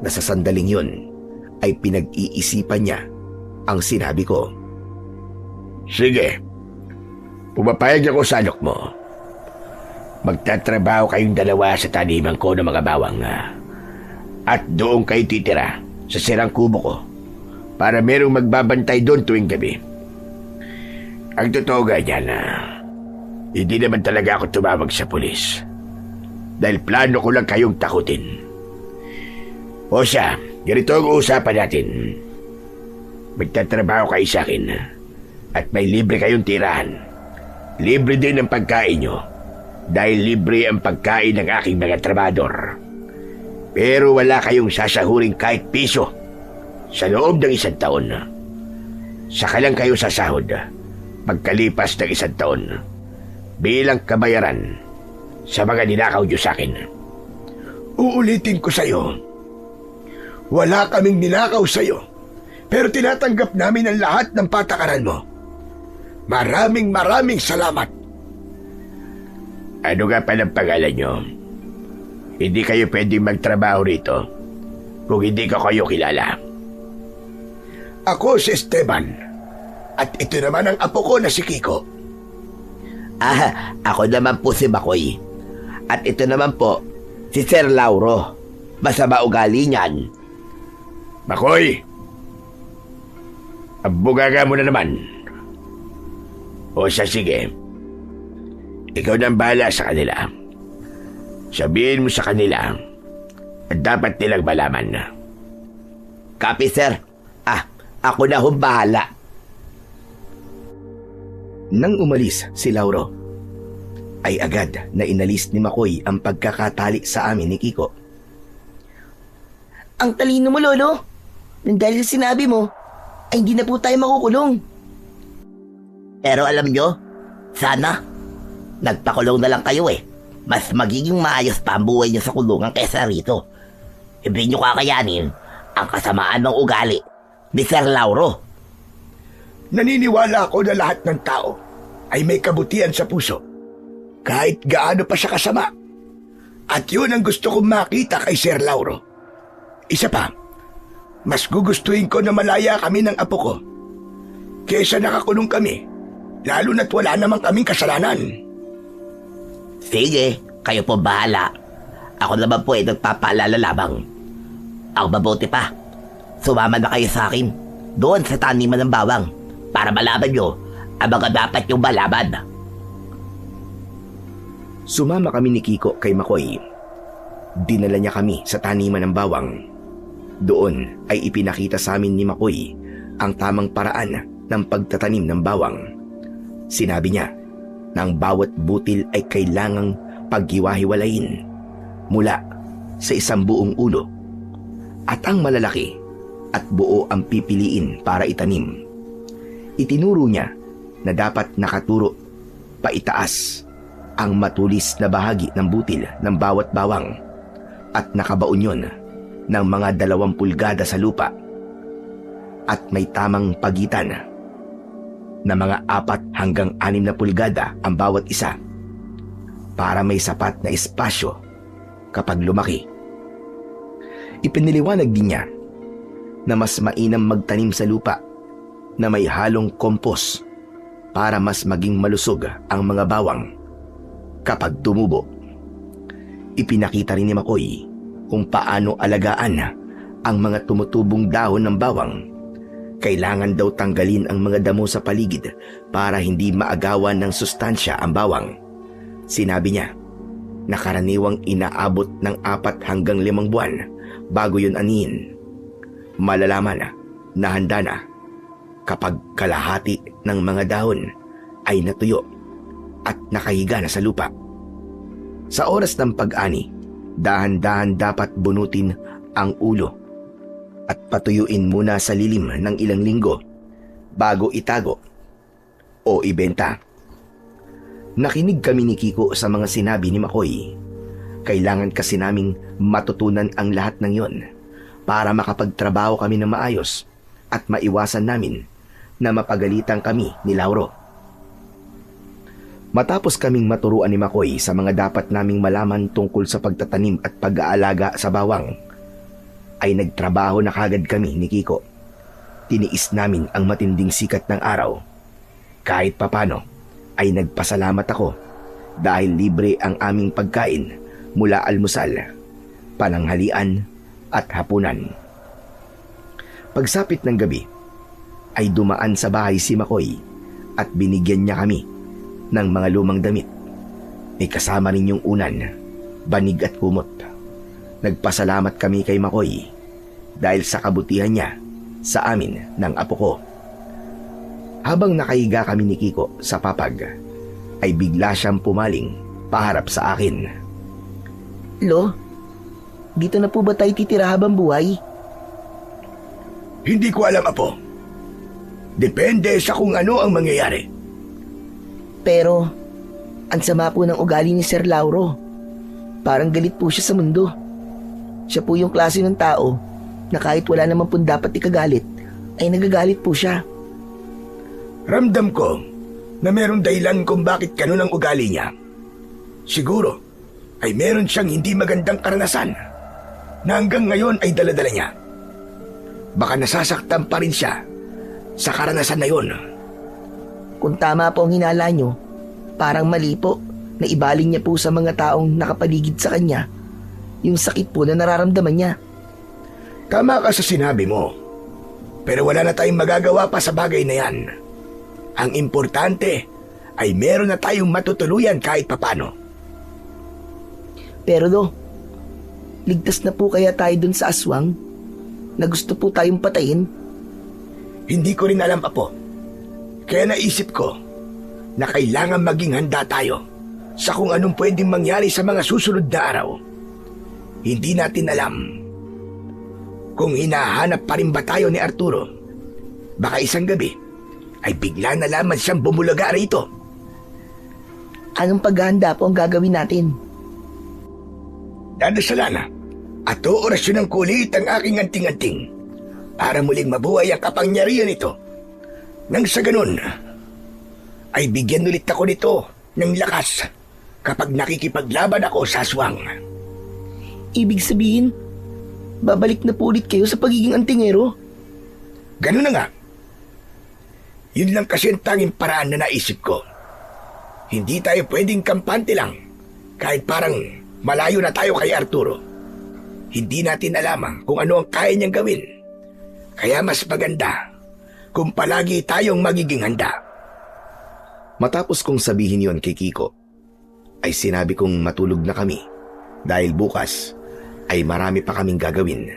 na sa sandaling yun ay pinag-iisipan niya ang sinabi ko. Sige, pumapayag ako sa alok mo. Magtatrabaho kayong dalawa sa taniman ko ng mga bawang. At doon kayo titira sa sirang kubo ko para merong magbabantay doon tuwing gabi. Ang totoo ganyan, hindi naman talaga ako tumawag sa pulis. Dahil plano ko lang kayong takutin. O siya, ganito ang usapan natin. Magtatrabaho kayo sa akin at may libre kayong tirahan. Libre din ang pagkain nyo dahil libre ang pagkain ng aking mga trabador. Pero wala kayong sasahuring kahit piso sa loob ng 1 taon. Saka lang kayo sasahod pagkalipas ng 1 taon bilang kabayaran sa mga ninakaw nyo sa akin. Uulitin ko sa'yo. Wala kaming ninakaw sa'yo, pero tinatanggap namin ang lahat ng patakaran mo. Maraming salamat. Ano nga pa ng pangalan nyo? Hindi kayo pwedeng magtrabaho rito kung hindi ko kayo kilala. Ako si Esteban, at ito naman ang apo ko na si Kiko. Ako naman po si Makoy. At ito naman po, si Sir Lauro. Masama ugali niyan. Makoy! Abugaga mo na naman. O siya, sige. Ikaw nang bahala sa kanila. Sabihin mo sa kanila at dapat nilang malaman. Copy, sir. Ako na hong bahala. Nang umalis si Lauro, ay agad na inalis ni Makoy ang pagkakatali sa amin ni Kiko. Ang talino mo, Lolo. Nang dahil sinabi mo, ay hindi na po tayo makukulong. Pero alam nyo, sana, nagpakulong na lang kayo eh. Mas magiging maayos pa ang buhay nyo sa kulungan kaysa rito. Hindi nyo kakayanin ang kasamaan ng ugali ni Sir Lauro. Naniniwala ako na lahat ng tao ay may kabutihan sa puso, kahit gaano pa siya kasama. At yun ang gusto kong makita kay Sir Lauro. Isa pa, mas gugustuhin ko na malaya kami ng apo ko kesa nakakulong kami, lalo na't wala namang kaming kasalanan. Sige, kayo po bahala. Ako naman po ay nagpapaalala lamang. Ang mabuti pa, sumama na kayo sa akin doon sa taniman ng bawang para malaman nyo ang mga dapat yung malaman. Sumama kami ni Kiko kay Makoy. Dinala niya kami sa taniman ng bawang. Doon ay ipinakita sa amin ni Makoy ang tamang paraan ng pagtatanim ng bawang. Sinabi niya na ang bawat butil ay kailangang paghiwa-hiwalayin mula sa isang buong ulo at ang malalaki at buo ang pipiliin para itanim. Itinuro niya na dapat nakaturo paitaas ang matulis na bahagi ng butil ng bawat bawang at nakabaon yun ng mga 2 pulgada sa lupa at may tamang pagitan na mga 4 hanggang 6 na pulgada ang bawat isa para may sapat na espasyo kapag lumaki. Ipiniliwanag din niya na mas mainam magtanim sa lupa na may halong kompos para mas maging malusog ang mga bawang kapag tumubo. Ipinakita rin ni Makoy kung paano alagaan ang mga tumutubong dahon ng bawang. Kailangan daw tanggalin ang mga damo sa paligid para hindi maagawan ng sustansya ang bawang. Sinabi niya na karaniwang inaabot ng 4 hanggang 5 buwan bago yun anihin. Malalaman na handa na kapag kalahati ng mga dahon ay natuyo at nakahiga na sa lupa. Sa oras ng pag-ani, dahan-dahan dapat bunutin ang ulo at patuyuin muna sa lilim ng ilang linggo bago itago o ibenta. Nakinig kami ni Kiko sa mga sinabi ni Makoy. Kailangan kasi naming matutunan ang lahat ng yon para makapagtrabaho kami ng maayos at maiwasan namin na mapagalitan kami ni Lauro. Matapos kaming maturuan ni Makoy sa mga dapat naming malaman tungkol sa pagtatanim at pag-aalaga sa bawang, ay nagtrabaho na kagad kami ni Kiko. Tiniis namin ang matinding sikat ng araw. Kahit papano ay nagpasalamat ako dahil libre ang aming pagkain mula almusal, pananghalian at hapunan. Pagsapit ng gabi ay dumaan sa bahay si Makoy at binigyan niya kami ng mga lumang damit. May kasama rin yung unan, banig at kumot. Nagpasalamat kami kay Makoy dahil sa kabutihan niya sa amin ng apo ko. Habang nakahiga kami ni Kiko sa papag, ay bigla siyang pumaling paharap sa akin. Lo, dito na po ba tayo titira habang buhay? Hindi ko alam, Apo. Depende sa kung ano ang mangyayari. Pero, ang sama po ng ugali ni Sir Lauro. Parang galit po siya sa mundo. Siya po yung klase ng tao na kahit wala naman po dapat ikagalit, ay nagagalit po siya. Ramdam ko na merong dahilan kung bakit ganun ang ugali niya. Siguro ay meron siyang hindi magandang karanasan na hanggang ngayon ay daladala niya. Baka nasasaktan pa rin siya sa karanasan na yon. Kung tama po ang hinala nyo, parang mali po na ibaling niya po sa mga taong nakapaligid sa kanya yung sakit po na nararamdaman niya. Tama ka sa sinabi mo. Pero wala na tayong magagawa pa sa bagay na yan. Ang importante ay meron na tayong matutuluyan kahit papano. Pero Lo, ligtas na po kaya tayo dun sa aswang na gusto po tayong patayin? Hindi ko rin alam, Apo. Kaya naisip ko na kailangan maging handa tayo sa kung anong pwedeng mangyari sa mga susunod na araw. Hindi natin alam kung hinahanap pa rin ba tayo ni Arturo. Baka isang gabi ay bigla na lamang siyang bumulaga rito. Anong paghahanda po ang gagawin natin? Dadasalan at oorasyon ng kulit ang aking anting-anting para muling mabuhay ang kapangyarihan nito. Nang sa ganun, ay bigyan ulit ako nito ng lakas kapag nakikipaglaban ako sa aswang. Ibig sabihin, babalik na po ulit kayo sa pagiging antingero? Ganun na nga. Yun lang kasi ang tanging paraan na naisip ko. Hindi tayo pwedeng kampante lang kahit parang malayo na tayo kay Arturo. Hindi natin alam kung ano ang kaya niyang gawin. Kaya mas maganda kung palagi tayong magiging handa. Matapos kong sabihin yon kay Kiko, ay sinabi kong matulog na kami dahil bukas ay marami pa kaming gagawin.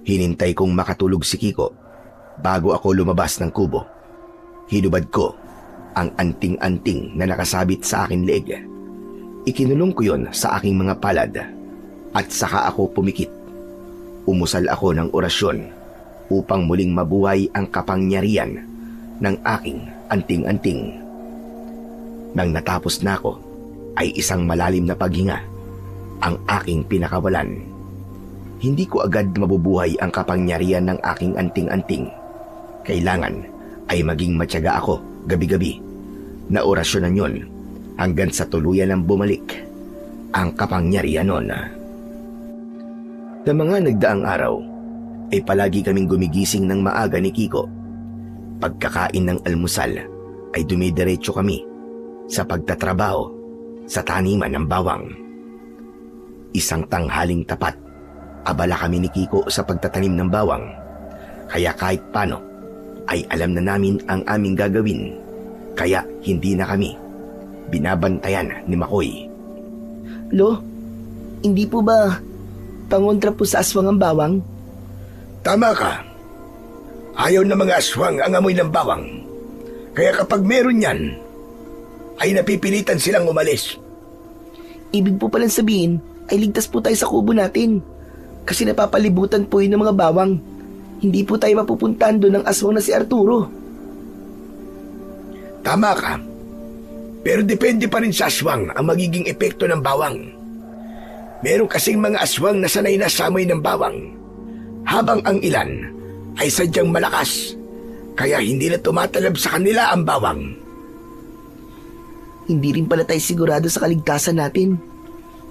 Hinintay kong makatulog si Kiko bago ako lumabas ng kubo. Hinubad ko ang anting-anting na nakasabit sa aking leeg. Ikinulong ko yon sa aking mga palad at saka ako pumikit. Umusal ako ng orasyon upang muling mabuhay ang kapangyarihan ng aking anting-anting. Nang natapos na ako, ay isang malalim na paghinga ang aking pinakawalan. Hindi ko agad mabubuhay ang kapangyarihan ng aking anting-anting. Kailangan ay maging matyaga ako gabi-gabi na orasyonan yon hanggang sa tuluyan ng bumalik ang kapangyarihan nun. Sa mga nagdaang araw ay palagi kaming gumigising ng maaga ni Kiko. Pagkakain ng almusal ay dumidiretso kami sa pagtatrabaho sa taniman ng bawang. Isang tanghaling tapat, abala kami ni Kiko sa pagtatanim ng bawang. Kaya kahit paano ay alam na namin ang aming gagawin. Kaya hindi na kami binabantayan ni Makoy. Lo, hindi po ba pangontra po sa aswang ang bawang? Tama ka. Ayaw na mga aswang ang amoy ng bawang. Kaya kapag meron yan, ay napipilitan silang umalis. Ibig po palang sabihin ay ligtas po tayo sa kubo natin. Kasi napapalibutan po yun ng mga bawang. Hindi po tayo mapupuntahan doon ng aswang na si Arturo. Tama ka. Pero depende pa rin sa aswang ang magiging epekto ng bawang. Meron kasing mga aswang na sanay na sa amoy ng bawang, habang ang ilan ay sadyang malakas, kaya hindi na tumatalab sa kanila ang bawang. Hindi rin pala tayo sigurado sa kaligtasan natin.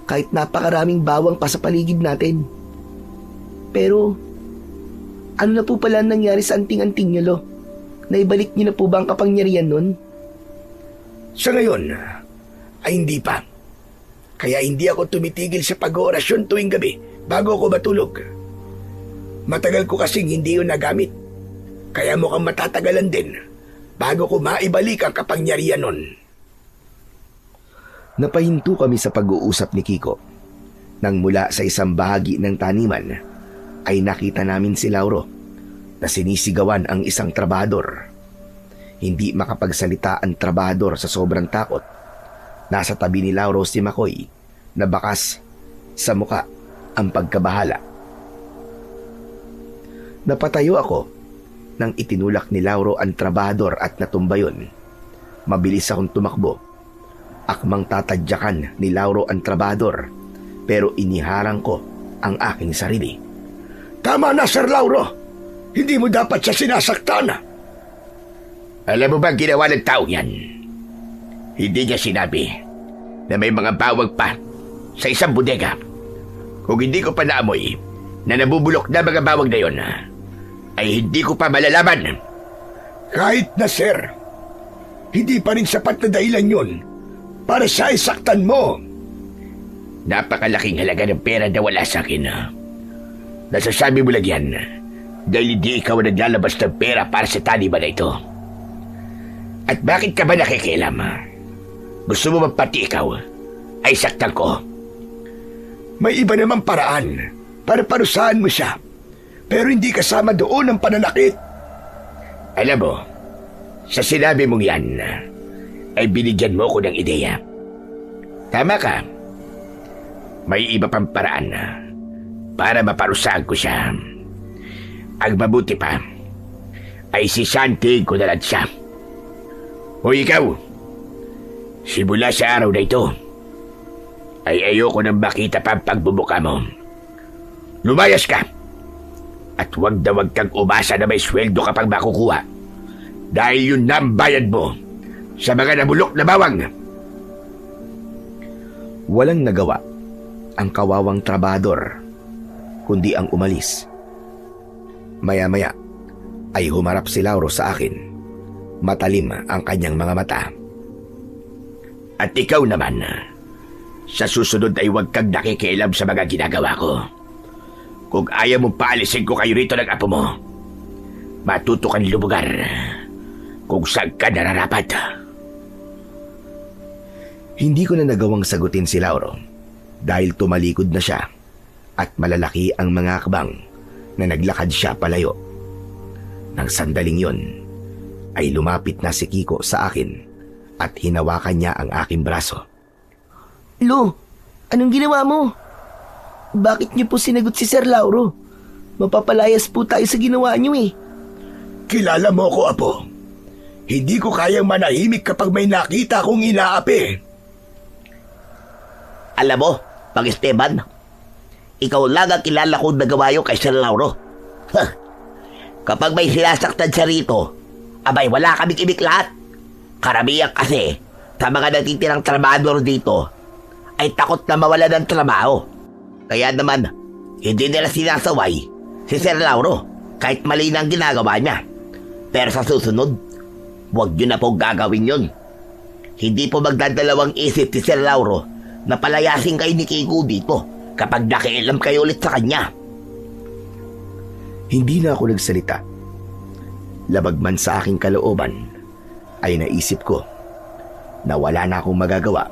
Kahit napakaraming bawang pa sa paligid natin. Pero, ano na po pala ang nangyari sa anting-anting niyo, Lo? Naibalik niyo na po ba ang kapangyarihan nun? Sa ngayon, ay hindi pa. Kaya hindi ako tumitigil sa pag-oorasyon tuwing gabi bago ako matulog. Matagal ko kasing hindi yun nagamit. Kaya mukhang matatagalan din bago ko maibalik ang kapangyarihan nun. Napahinto kami sa pag-uusap ni Kiko. Nang mula sa isang bahagi ng taniman, ay nakita namin si Lauro na sinisigawan ang isang trabahador. Hindi makapagsalita ang trabahador sa sobrang takot. Nasa tabi ni Lauro si Makoy na bakas sa muka ang pagkabahala. Napatayo ako nang itinulak ni Lauro ang trabahador at natumba yun. Mabilis akong tumakbo. Akmang tatadyakan ni Lauro ang trabahador, pero iniharang ko ang aking sarili. Tama na, Sir Lauro. Hindi mo dapat siya sinasaktan. Alam mo ba ang ginawa ng tao yan? Hindi niya sinabi na may mga bawag pa sa isang bodega. Kung hindi ko pa naamoy na nabubulok na mga bawag na yon, ay hindi ko pa malalaman. Kahit na, Sir, hindi pa rin sapat na dahilan yun para siya isaktan mo. Napakalaking halaga ng pera na wala sa akin. Nasasabi mo lang yan dahil hindi ikaw ang naglalabas ng pera para sa taniman na ito. At bakit ka ba nakikialam? Gusto mo ba pati ikaw ay saktan ko? May iba namang paraan para parusahan mo siya, pero hindi kasama doon ang pananakit. Alam mo, sa sinabi mong yan, ay binigyan mo ko ng ideya. Tama ka. May iba pang paraan para maparusahan ko siya. Ang mabuti pa ay sisantig ko na lang siya. O ikaw, simula sa araw na ito, ay ayoko nang makita pa ang pagbubuka mo. Lumayas ka at huwag na huwag kang umasa na may sweldo kapag makukuha, dahil yun na ang bayad mo sa mga nabulok na bawang. Walang nagawa ang kawawang trabador kundi ang umalis. Maya-maya ay humarap si Lauro sa akin. Matalim ang kanyang mga mata. At ikaw naman, sa susunod ay huwag kang nakikialam sa mga ginagawa ko. Kung ayaw mong paalisin ko kayo rito ng apo mo, matuto kang lumugar kung saan ka nararapat. Hindi ko na nagawang sagutin si Lauro dahil tumalikod na siya at malalaki ang mga akbang na naglakad siya palayo. Nang sandaling yon, ay lumapit na si Kiko sa akin at hinawakan niya ang aking braso. Lo, anong ginawa mo? Bakit niyo po sinagot si Sir Lauro? Mapapalayas po tayo sa ginawa niyo eh. Kilala mo ko, Apo. Hindi ko kayang manahimik kapag may nakita akong inaapi. Alam mo, Pang-Esteban, ikaw lang ang kilala kong nagawa yun kay Sir Lauro. Kapag may sinasaktan siya rito, Abay, wala kaming ibig lahat. Karamihan kasi sa mga natitirang trabador dito ay takot na mawala ng trabaho. Kaya naman, hindi nila sinasaway si Sir Lauro kahit mali na ang ginagawa niya. Pero sa susunod, huwag niyo na po gagawin yun. Hindi po magdadalawang isip si Sir Lauro na palayasin kayo ni Kiko dito kapag nakialam kayo ulit sa kanya. Hindi na ako nagsalita. Labag man sa aking kalooban, ay naisip ko na wala na akong magagawa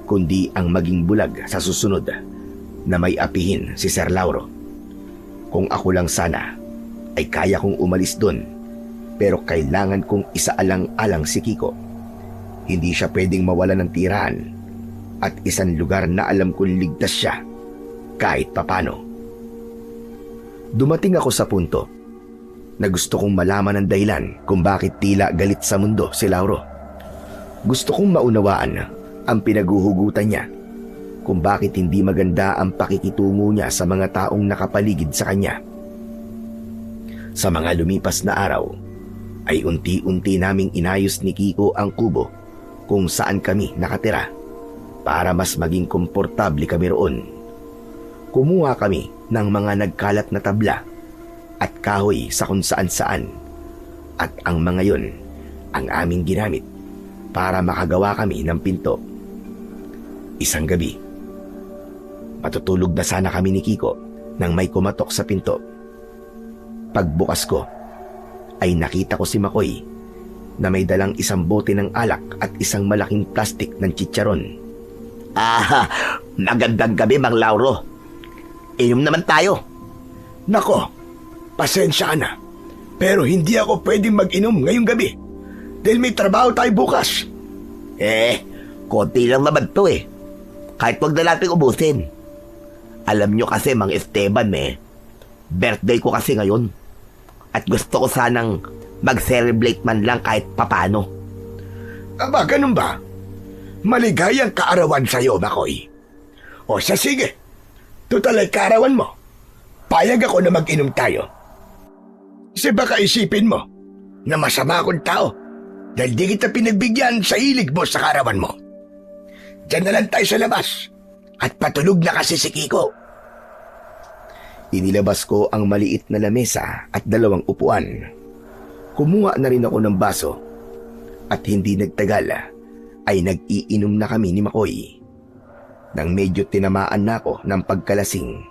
kundi ang maging bulag sa susunod na may apihin si Sir Lauro. Kung ako lang sana ay kaya kong umalis doon, pero kailangan kong isaalang-alang si Kiko. Hindi siya pwedeng mawala ng tirahan at isang lugar na alam kong ligtas siya kahit papano. Dumating ako sa punto na gusto kong malaman ang dahilan kung bakit tila galit sa mundo si Lauro. Gusto kong maunawaan ang pinaguhugutan niya, kung bakit hindi maganda ang pakikitungo niya sa mga taong nakapaligid sa kanya. Sa mga lumipas na araw, ay unti-unti naming inayos ni Kiko ang kubo kung saan kami nakatira para mas maging komportable kami roon. Kumuha kami ng mga nagkalat na tabla at kahoy sa kung saan-saan, at ang mga yon ang aming ginamit para makagawa kami ng pinto. Isang gabi, matutulog na sana kami ni Kiko nang may kumatok sa pinto. Pagbukas ko, ay nakita ko si Makoy na may dalang isang bote ng alak at isang malaking plastik ng chicharon. Magandang gabi, Mang Lauro. Inom naman tayo. Nako, pasensya na. Pero hindi ako pwedeng mag-inom ngayong gabi dahil may trabaho tayo bukas. Konti lang naman to eh. Kahit wag na natin ubusin. Alam nyo kasi, Mang Esteban, birthday ko kasi ngayon. At gusto ko sanang mag-celebrate man lang kahit papano. Aba, ganun ba? Maligayang kaarawan sa'yo, Makoy. O siya, sige. Tutal ay kaarawan mo. Payag ako na mag-inom tayo. Kasi baka isipin mo na masama akong tao dahil di kita pinagbigyan sa hilig mo sa kaarawan mo. Diyan na lang tayo sa labas at patulog na kasi si Kiko. Inilabas ko ang maliit na lamesa at 2 upuan. Kumuha na rin ako ng baso at hindi nagtagal ay nag-iinom na kami ni Makoy. Nang medyo tinamaan na ako ng pagkalasing,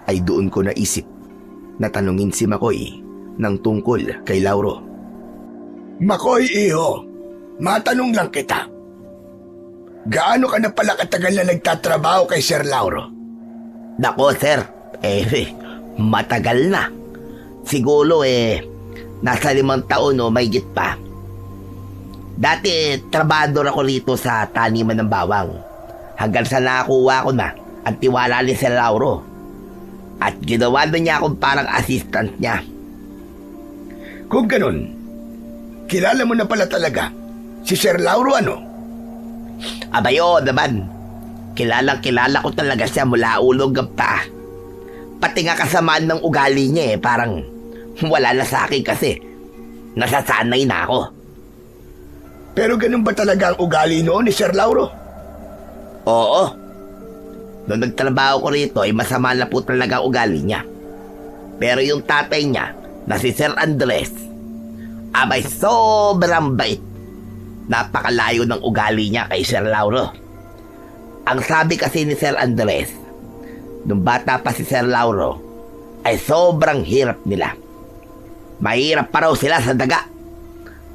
ay doon ko naisip na tanungin si Makoy ng tungkol kay Lauro. Makoy, iho, matanong lang kita. Gaano ka na pala katagal na nagtatrabaho kay Sir Lauro? Nako, sir. Matagal na. Siguro nasa 5 taon o may git pa. Dati, trabador ako rito sa taniman ng bawang. Hanggang sa nakakuha ko na ang tiwala ni Sir Lauro. At ginawa na niya akong parang assistant niya. Kung ganun, kilala mo na pala talaga si Sir Lauro, ano? Abayo naman. Kilala ko talaga siya mula ulo hanggang paa. Pati nga kasamaan ng ugali niya parang wala na sa akin kasi nasasanay na ako. Pero ganun ba talaga ang ugali noon ni Sir Lauro? Oo. Noong nagtrabaho ko rito ay masama na po talaga ang ugali niya. Pero yung tatay niya na si Sir Andres, abay sobrang bait. Napakalayo ng ugali niya kay Sir Lauro. Ang sabi kasi ni Sir Andres, nung bata pa si Sir Lauro, ay sobrang hirap nila. Mahirap pa raw sila sa daga.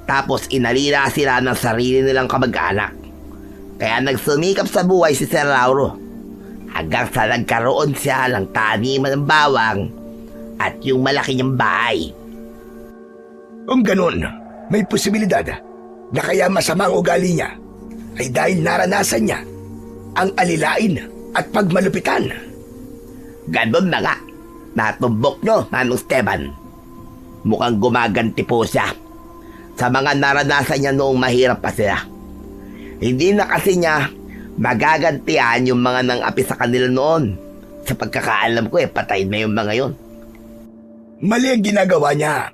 Tapos inalila sila ng sarili nilang kamag-anak. Kaya nagsumikap sa buhay si Sir Lauro hanggang sa nagkaroon siya ng taniman ng bawang at yung malaki niyang bahay. Kung ganun, may posibilidad na kaya masama ang ugali niya ay dahil naranasan niya ang alilain at pagmalupitan. Ganon na nga. Natumbok nyo, Manong Esteban. Mukhang gumaganti po siya sa mga naranasan niya noong mahirap pa sila. Hindi na kasi niya magagantihan yung mga nang-api sa kanila noon. Sa pagkakaalam ko patay na yung mga yon. Mali ang ginagawa niya.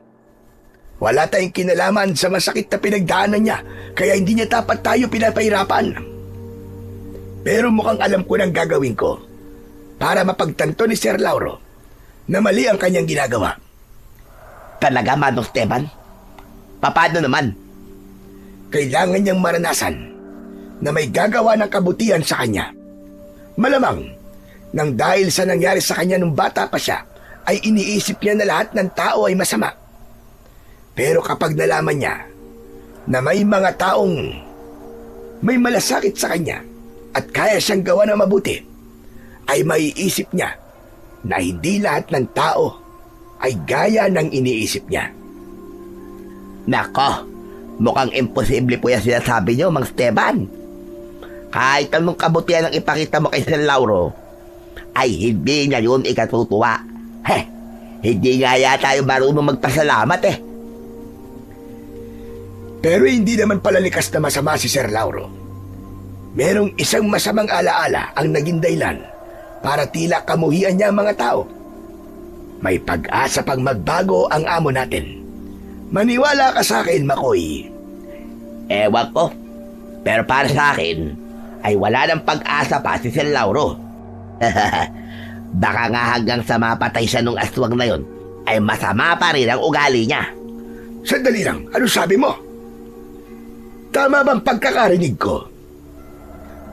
Wala tayong kinalaman sa masakit na pinagdaanan niya, kaya hindi niya dapat tayo pinapahirapan. Pero mukhang alam ko ng gagawin ko para mapagtanto ni Sir Lauro na mali ang kanyang ginagawa. Talaga, Manong Esteban? Paano naman? Kailangan niyang maranasan na may gagawa ng kabutihan sa kanya. Malamang, nang dahil sa nangyari sa kanya nung bata pa siya, ay iniisip niya na lahat ng tao ay masama. Pero kapag nalaman niya na may mga taong may malasakit sa kanya at kaya siyang gawa ng mabuti, ay maiisip niya na hindi lahat ng tao ay gaya ng iniisip niya. Nako, mukhang imposible po yan sinasabi niyo, Mang Esteban. Kahit anong kabutihan ang ipakita mo kay Sir Lauro, ay hindi niya yun ikatutuwa. Hindi nga yata yung marunong magpasalamat eh. Pero hindi naman pala likas na masama si Sir Lauro. Merong isang masamang alaala ang naging dahilan para tila kamuhian niya ang mga tao. May pag-asa pang magbago ang amo natin. Maniwala ka sa akin, Makoy. Ewan ko. Pero para sa akin, ay wala ng pag-asa pa si Sir Lauro. Baka nga hanggang sa mapatay siya nung aswang na yon, ay masama pa rin ang ugali niya. Sandali lang, ano sabi mo? Tama bang pagkakarinig ko?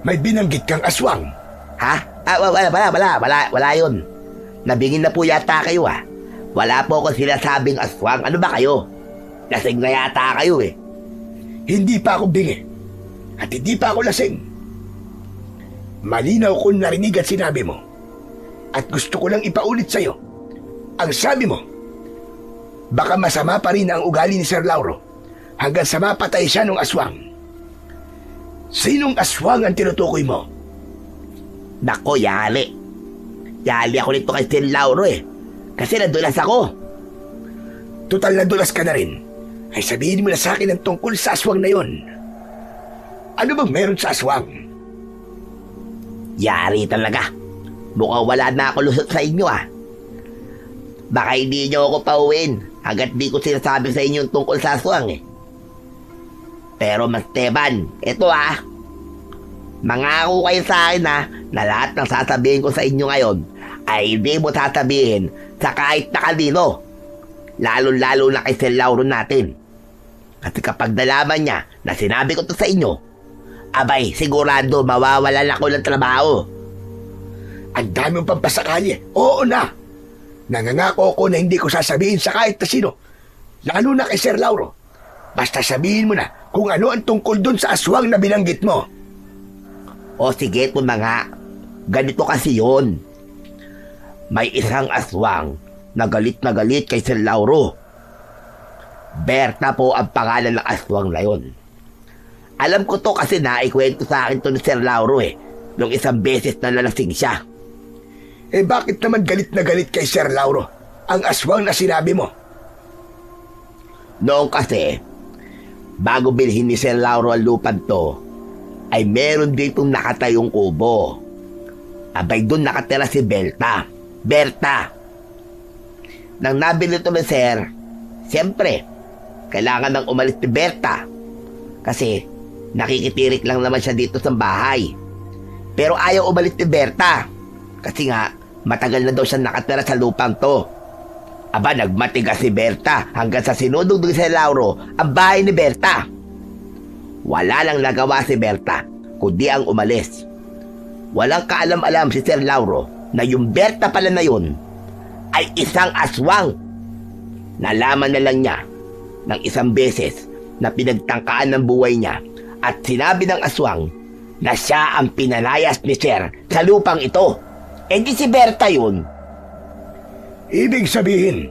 May binanggit kang aswang. Ha? Wala yun. Nabingin na po yata kayo ah. Wala po akong sinasabing aswang. Ano ba kayo? Lasing na yata kayo eh. Hindi pa ako bingi. At hindi pa ako lasing. Malinaw kong narinig at sinabi mo. At gusto ko lang ipaulit sa'yo. Ang sabi mo, baka masama pa rin ang ugali ni Sir Lauro hanggang sa mapatay siya ng aswang. Sinong aswang ang tinutukoy mo? Nako, yali. Yali ako nito kay Sir Lauro eh. Kasi nadulas ako. Total na dulas ka na rin. Ay sabihin mo na sa akin ang tungkol sa aswang na yon. Ano bang meron sa aswang? Yari talaga. Mukhang wala na ako lusot sa inyo ah. Baka hindi nyo ako pauwiin hanggat di ko sinasabi sa inyo yung tungkol sa aswang eh. Pero Mas Esteban, ito ah. Mangako kayo sa akin na lahat ng sasabihin ko sa inyo ngayon ay hindi mo sasabihin sa kahit na kanino. Lalo-lalo na kay Sir Lauro natin. Kasi kapag nalaman niya na sinabi ko to sa inyo, abay, sigurado mawawalan ako ng trabaho. Ang dami mong pampasakali. Oo na. Nangangako ko na hindi ko sasabihin sa kahit na sino. Lalo na kay Sir Lauro. Basta sabihin mo na kung ano ang tungkol dun sa aswang na binanggit mo. O sige po mga, ganito kasi yun. May isang aswang na galit kay Sir Lauro. Berta po ang pangalan ng aswang na yun. Alam ko to kasi naikwento sa akin to ni Sir Lauro eh, nung isang beses na nalasing siya. Eh bakit naman galit na galit kay Sir Lauro ang aswang na sinabi mo? Noong kasi, bago bilhin ni Sir Lauro ang lupad to, ay meron ditong nakatayong kubo. Abay doon nakatira si Berta. Nang nabili ito ni Sir, siyempre, kailangan nang umalis si Berta. Kasi nakikitirik lang naman siya dito sa bahay. Pero ayaw umalis si Berta. Kasi nga, matagal na daw siya nakatira sa lupang to. Aba, nagmatigas si Berta hanggang sa sinudog ni Sir Lauro ang bahay ni Berta. Wala lang nagawa si Berta, kundi ang umalis. Walang kaalam-alam si Sir Lauro na yung Berta pala na yun ay isang aswang. Nalaman na lang niya ng isang beses na pinagtangkaan ng buhay niya at sinabi ng aswang na siya ang pinalayas ni Sir sa lupang ito. E di si Berta yun. Ibig sabihin,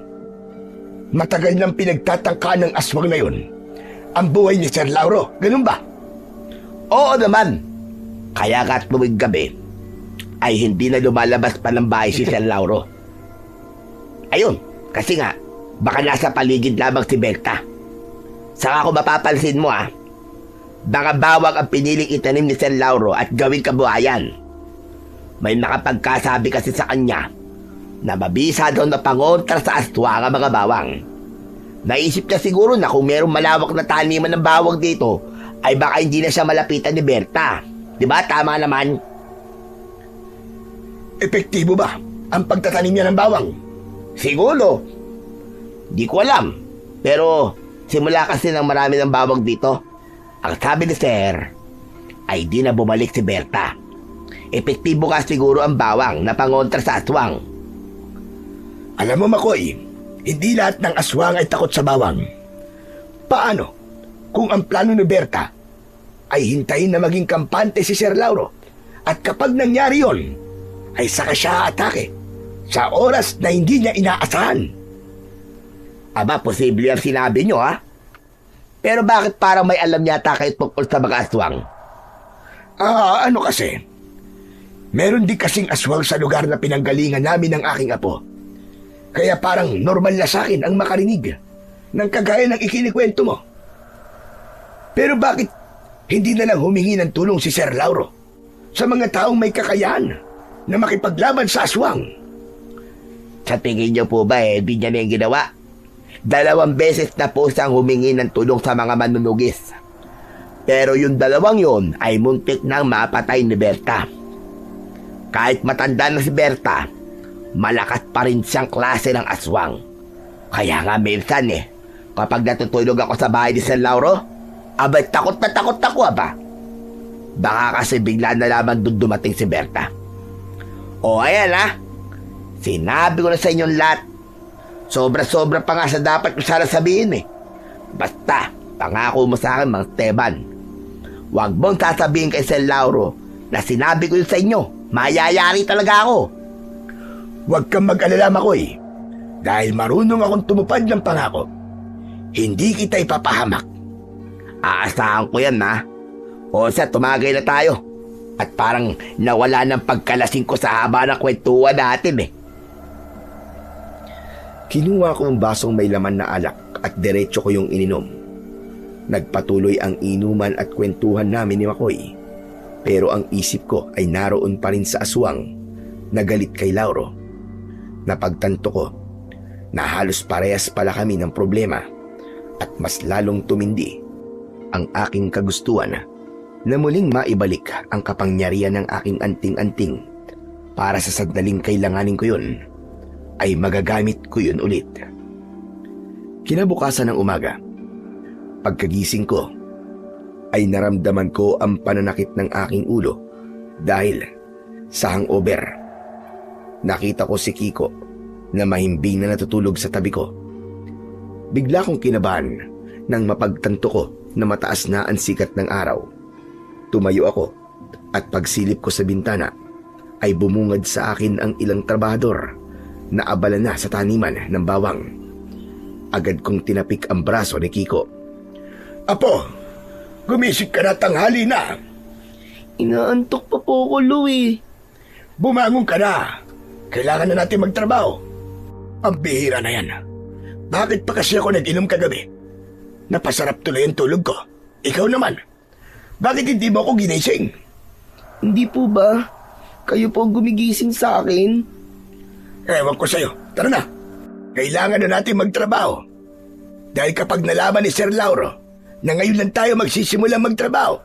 matagal nang pinagtatangkaan ng aswang na yun ang buhay ni Sir Lauro, ganun ba? Oo naman. Kaya ka't tuwing gabi ay hindi na lumalabas pa ng bahay si Sir Lauro. Ayun, kasi nga, baka nasa paligid lamang si Berta. Saka kung mapapansin mo baka bawang ang piniling itanim ni Sir Lauro at gawing kabuhayan. May nakapagkasabi kasi sa kanya na mabisa daw na pangontra sa aswang ang mga bawang. Naisip niya siguro na kung merong malawak na taniman ng bawang dito, ay baka hindi na siya malapitan ni Berta. Diba? Tama naman. Epektibo ba ang pagtatanim niya ng bawang? Siguro. Di ko alam. Pero simula kasi ng marami ng bawang dito, ang sabi ni Sir ay di na bumalik si Berta. Epektibo ka siguro ang bawang na pangontra sa aswang. Alam mo, Makoy, hindi lahat ng aswang ay takot sa bawang. Paano kung ang plano ni Berta ay hintayin na maging kampante si Sir Lauro at kapag nangyari yon, ay saka siya atake sa oras na hindi niya inaasahan? Aba, posible ang sinabi nyo, ha? Pero bakit parang may alam yata kayo tungkol sa mga aswang? Ano kasi? Meron din kasing aswang sa lugar na pinanggalingan namin ng aking apo. Kaya parang normal na sa akin ang makarinig ng kagaya ng ikinikwento mo. Pero bakit hindi na lang humingi ng tulong si Sir Lauro sa mga taong may kakayahan na makipaglaban sa aswang? Sa tingin nyo po ba di niya na yung ginawa? 2 beses na po siyang humingi ng tulong sa mga manunugis. Pero yung 2 yon ay muntik nang mapatay ni Berta. Kahit matanda na si Berta, malakas pa rin siyang klase ng aswang. Kaya nga minsan kapag natutulog ako sa bahay ni Sir Lauro, abay takot na takot ako aba. Baka kasi bigla na lamang dumating si Berta. O ayan sinabi ko na sa inyong lahat. Sobra-sobra pa nga sa dapat ko sana sabihin Basta, pangako mo sa akin, Mang Esteban. Huwag mong sasabihin kay Sir Lauro na sinabi ko yun sa inyo. Mayayari talaga ako. Huwag kang mag-alala, Makoy. Dahil marunong akong tumupad ng pangako, hindi kita ipapahamak. Aasahan ko yan, O sa tumagay na tayo. At parang nawala ng pagkalasing ko sa haba ng kwentuhan natin Kinuha ko ang basong may laman na alak at diretso ko yung ininom. Nagpatuloy ang inuman at kwentuhan namin ni Makoy. Pero ang isip ko ay naroon pa rin sa aswang na galit kay Lauro. Napagtanto ko na halos parehas pala kami ng problema at mas lalong tumindi ang aking kagustuhan na muling maibalik ang kapangyarihan ng aking anting-anting para sa sandaling kailanganin ko yun ay magagamit ko yun ulit. Kinabukasan ng umaga, pagkagising ko, ay naramdaman ko ang pananakit ng aking ulo dahil sa hangover. Nakita ko si Kiko na mahimbing na natutulog sa tabi ko. Bigla kong kinabahan nang mapagtanto ko na mataas na ang sikat ng araw. Tumayo ako at pagsilip ko sa bintana ay bumungad sa akin ang ilang trabahador na abala na sa taniman ng bawang. Agad kong tinapik ang braso ni Kiko. Apo, gumising ka na, tanghali na. Inaantok pa po ako, Louie. Bumangon ka na. Kailangan na natin magtrabaho. Ang bihira na yan. Bakit pa kasi ako nag-inom kagabi? Napasarap tuloy ang tulog ko. Ikaw naman. Bakit hindi mo ako ginising? Hindi po ba? Kayo po gumigising sa akin? Ewan ko sa'yo. Tara na. Kailangan na natin magtrabaho. Dahil kapag nalaman ni Sir Lauro na ngayon lang tayo magsisimula magtrabaho,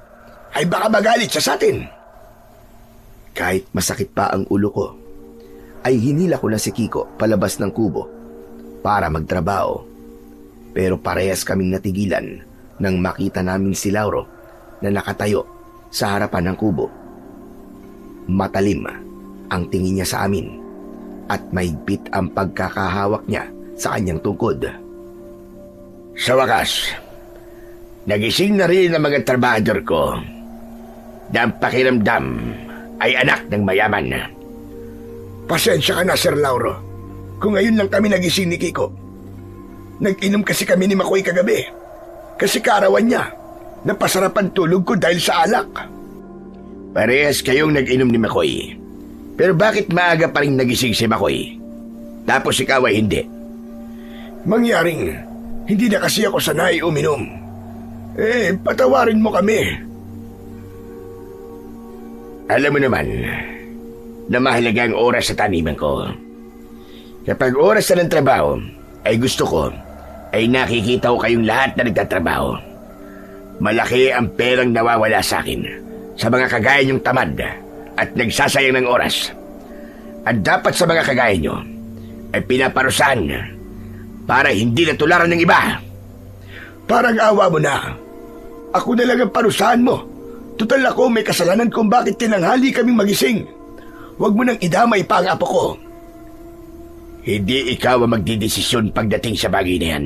ay baka magalit siya sa atin. Kahit masakit pa ang ulo ko, ay hinila ko na si Kiko palabas ng kubo para magtrabaho. Pero parehas kaming natigilan nang makita namin si Lauro na nakatayo sa harapan ng kubo. Matalim ang tingin niya sa amin at mahigpit ang pagkakahawak niya sa kanyang tungkod. Sa wakas, nagising na rin ang mga trabahador ko na ang pakiramdam ay anak ng mayaman. Pasensya ka na, Sir Lauro. Kung ngayon lang kami nagising ni Kiko. Nag-inom kasi kami ni Makoy kagabi. Kasi kaarawan niya. Napasarap ang tulog ko dahil sa alak. Parehas kayong nag-inom ni Makoy. Pero bakit maaga pa rin nagising si Makoy? Tapos ikaw ay hindi. Mangyaring, hindi na kasi ako sanay uminom. Patawarin mo kami. Alam mo naman na mahalaga ang oras sa taniman ko. Kapag oras na ng trabaho, ay gusto ko ay nakikita ko kayong lahat na nagtatrabaho. Malaki ang perang nawawala sa akin sa mga kagaya niyong tamad at nagsasayang ng oras. At dapat sa mga kagaya niyo ay pinaparusahan para hindi natularan ng iba. Parang awa mo na. Ako na lang ang parusahan mo. Tutal ako may kasalanan kung bakit tinanghali kaming magising. Huwag mo nang idamay pa ang apo ko. Hindi ikaw ang magdidesisyon pagdating sa bagay na yan.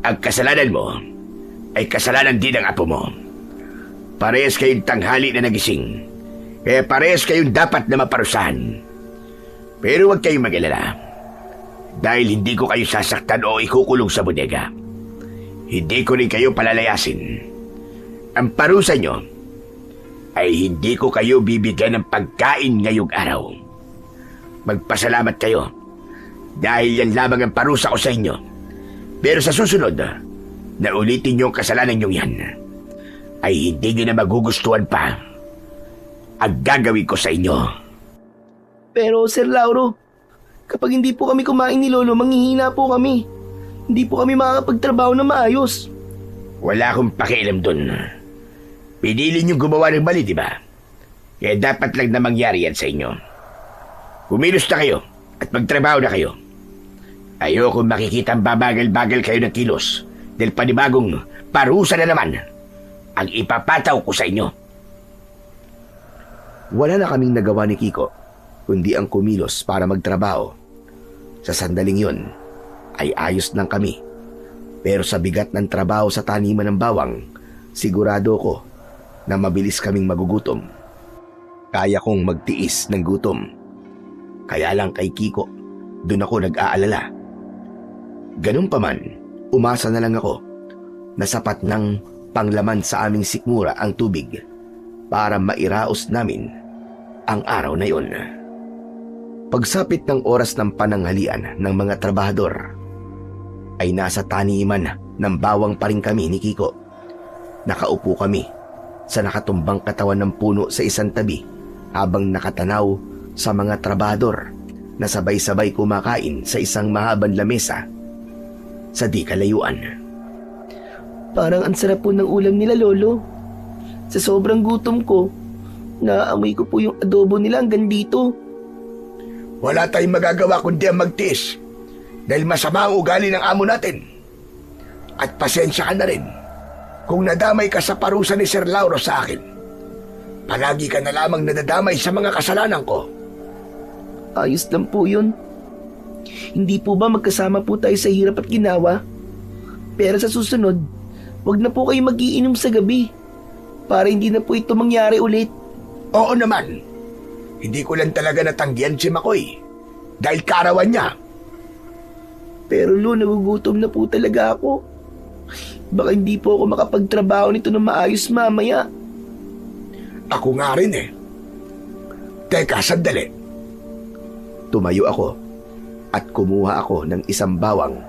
Ang kasalanan mo ay kasalanan din ng apo mo. Parehas kayong tanghali na nagising. Kaya parehas kayong dapat na maparusahan. Pero huwag kayong mag-alala. Dahil hindi ko kayo sasaktan o ikukulong sa bodega. Hindi ko rin kayo palalayasin. Ang parusa nyo ay hindi ko kayo bibigyan ng pagkain ngayong araw. Magpasalamat kayo dahil yan lamang ang parusa ko sa inyo. Pero sa susunod, na ulitin nyo ang kasalanan nyo yan, ay hindi nyo na magugustuhan pa ang gagawin ko sa inyo. Pero Sir Lauro, kapag hindi po kami kumain ni Lolo, manghihina po kami. Hindi po kami makakapagtrabaho na maayos. Wala akong pakialam dun. Pinili nyo gumawa ng mali, di ba? Kaya dapat lang na mangyari yan sa inyo. Kumilos na kayo at magtrabaho na kayo. Ayokong makikita ang babagal-bagal kayo ng kilos dahil panibagong parusa na naman ang ipapataw ko sa inyo. Wala na kaming nagawa ni Kiko, kundi ang kumilos para magtrabaho. Sa sandaling yun, ay ayos lang kami. Pero sa bigat ng trabaho sa taniman ng bawang, sigurado ko na mabilis kaming magugutom. Kaya kong magtiis ng gutom. Kaya lang kay Kiko, dun ako nag-aalala. Ganun pa man, umasa na lang ako na sapat ng panglaman sa aming sikmura ang tubig para mairaos namin ang araw na yon. Pagsapit ng oras ng pananghalian ng mga trabahador, ay nasa taniman ng bawang pa rin kami ni Kiko. Nakaupo kami sa nakatumbang katawan ng puno sa isang tabi habang nakatanaw sa mga trabahador na sabay-sabay kumakain sa isang mahabang lamesa sa di kalayuan. Parang ang sarap po ng ulam nila, Lolo. Sa sobrang gutom ko, naaamoy ko po yung adobo nila hanggang dito. Wala tayong magagawa kundi ang magtiis dahil masama ang ugali ng amo natin. At pasensya ka na rin kung nadamay ka sa parusa ni Sir Lauro sa akin. Palagi ka na lamang nadadamay sa mga kasalanan ko. Ayos lang po yun. Hindi po ba magkasama po tayo sa hirap at ginawa? Pero sa susunod, wag na po kayo mag-iinom sa gabi para hindi na po ito mangyari ulit. Oo naman. Hindi ko lang talaga natanggihan si Makoy dahil kaarawan niya. Pero Lo, nagugutom na po talaga ako. Baka hindi po ako makapagtrabaho nito na maayos mamaya. Ako nga rin eh. Teka, sandali. Tumayo ako at kumuha ako ng isang bawang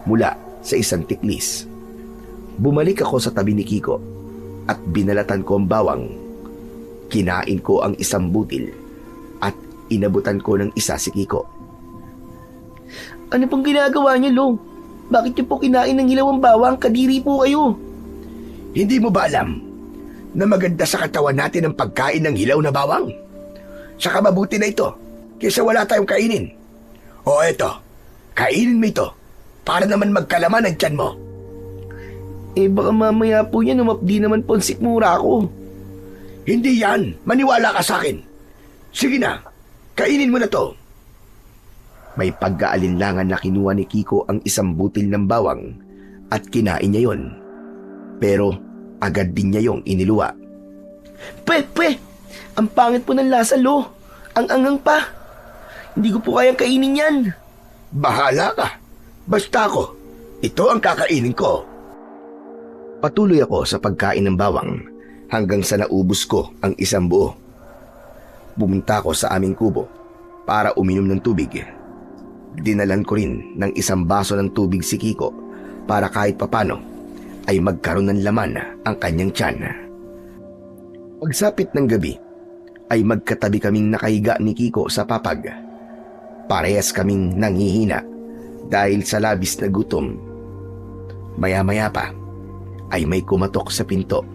mula sa isang tiklis. Bumalik ako sa tabi ni Kiko at binalatan ko ang bawang. Kinain ko ang isang butil at inabutan ko ng isa si Kiko. Ano pong ginagawa niyo, Lo? Bakit niyo po kinain ng hilaw ang bawang? Kadiri po kayo. Hindi mo ba alam na maganda sa katawan natin ang pagkain ng hilaw na bawang? Saka mabuti na ito kaysa wala tayong kainin. O eto, kainin mo ito para naman magkalaman ang tiyan mo. Eh baka mamaya po niya numapdi naman po ang sikmura ko. Hindi yan, maniwala ka sa akin. Sige na, kainin mo na to. May pagkaalinlangan na kinuha ni Kiko ang isang butil ng bawang at kinain niya yon. Pero agad din niya yung iniluwa. Pwe! Ang pangit po ng lasa, Lo. Ang angang pa. Hindi ko po kayang kainin yan. Bahala ka. Basta ako, ito ang kakainin ko. Patuloy ako sa pagkain ng bawang hanggang sa naubos ko ang isang buo. Pumunta ako sa aming kubo para uminom ng tubig. Dinalan ko rin ng isang baso ng tubig si Kiko para kahit papano ay magkaroon ng laman ang kanyang tiyan. Pagsapit ng gabi ay magkatabi kaming nakahiga ni Kiko sa papag. Parehas kaming nanghihina dahil sa labis na gutom Maya-maya pa ay may kumatok sa pinto.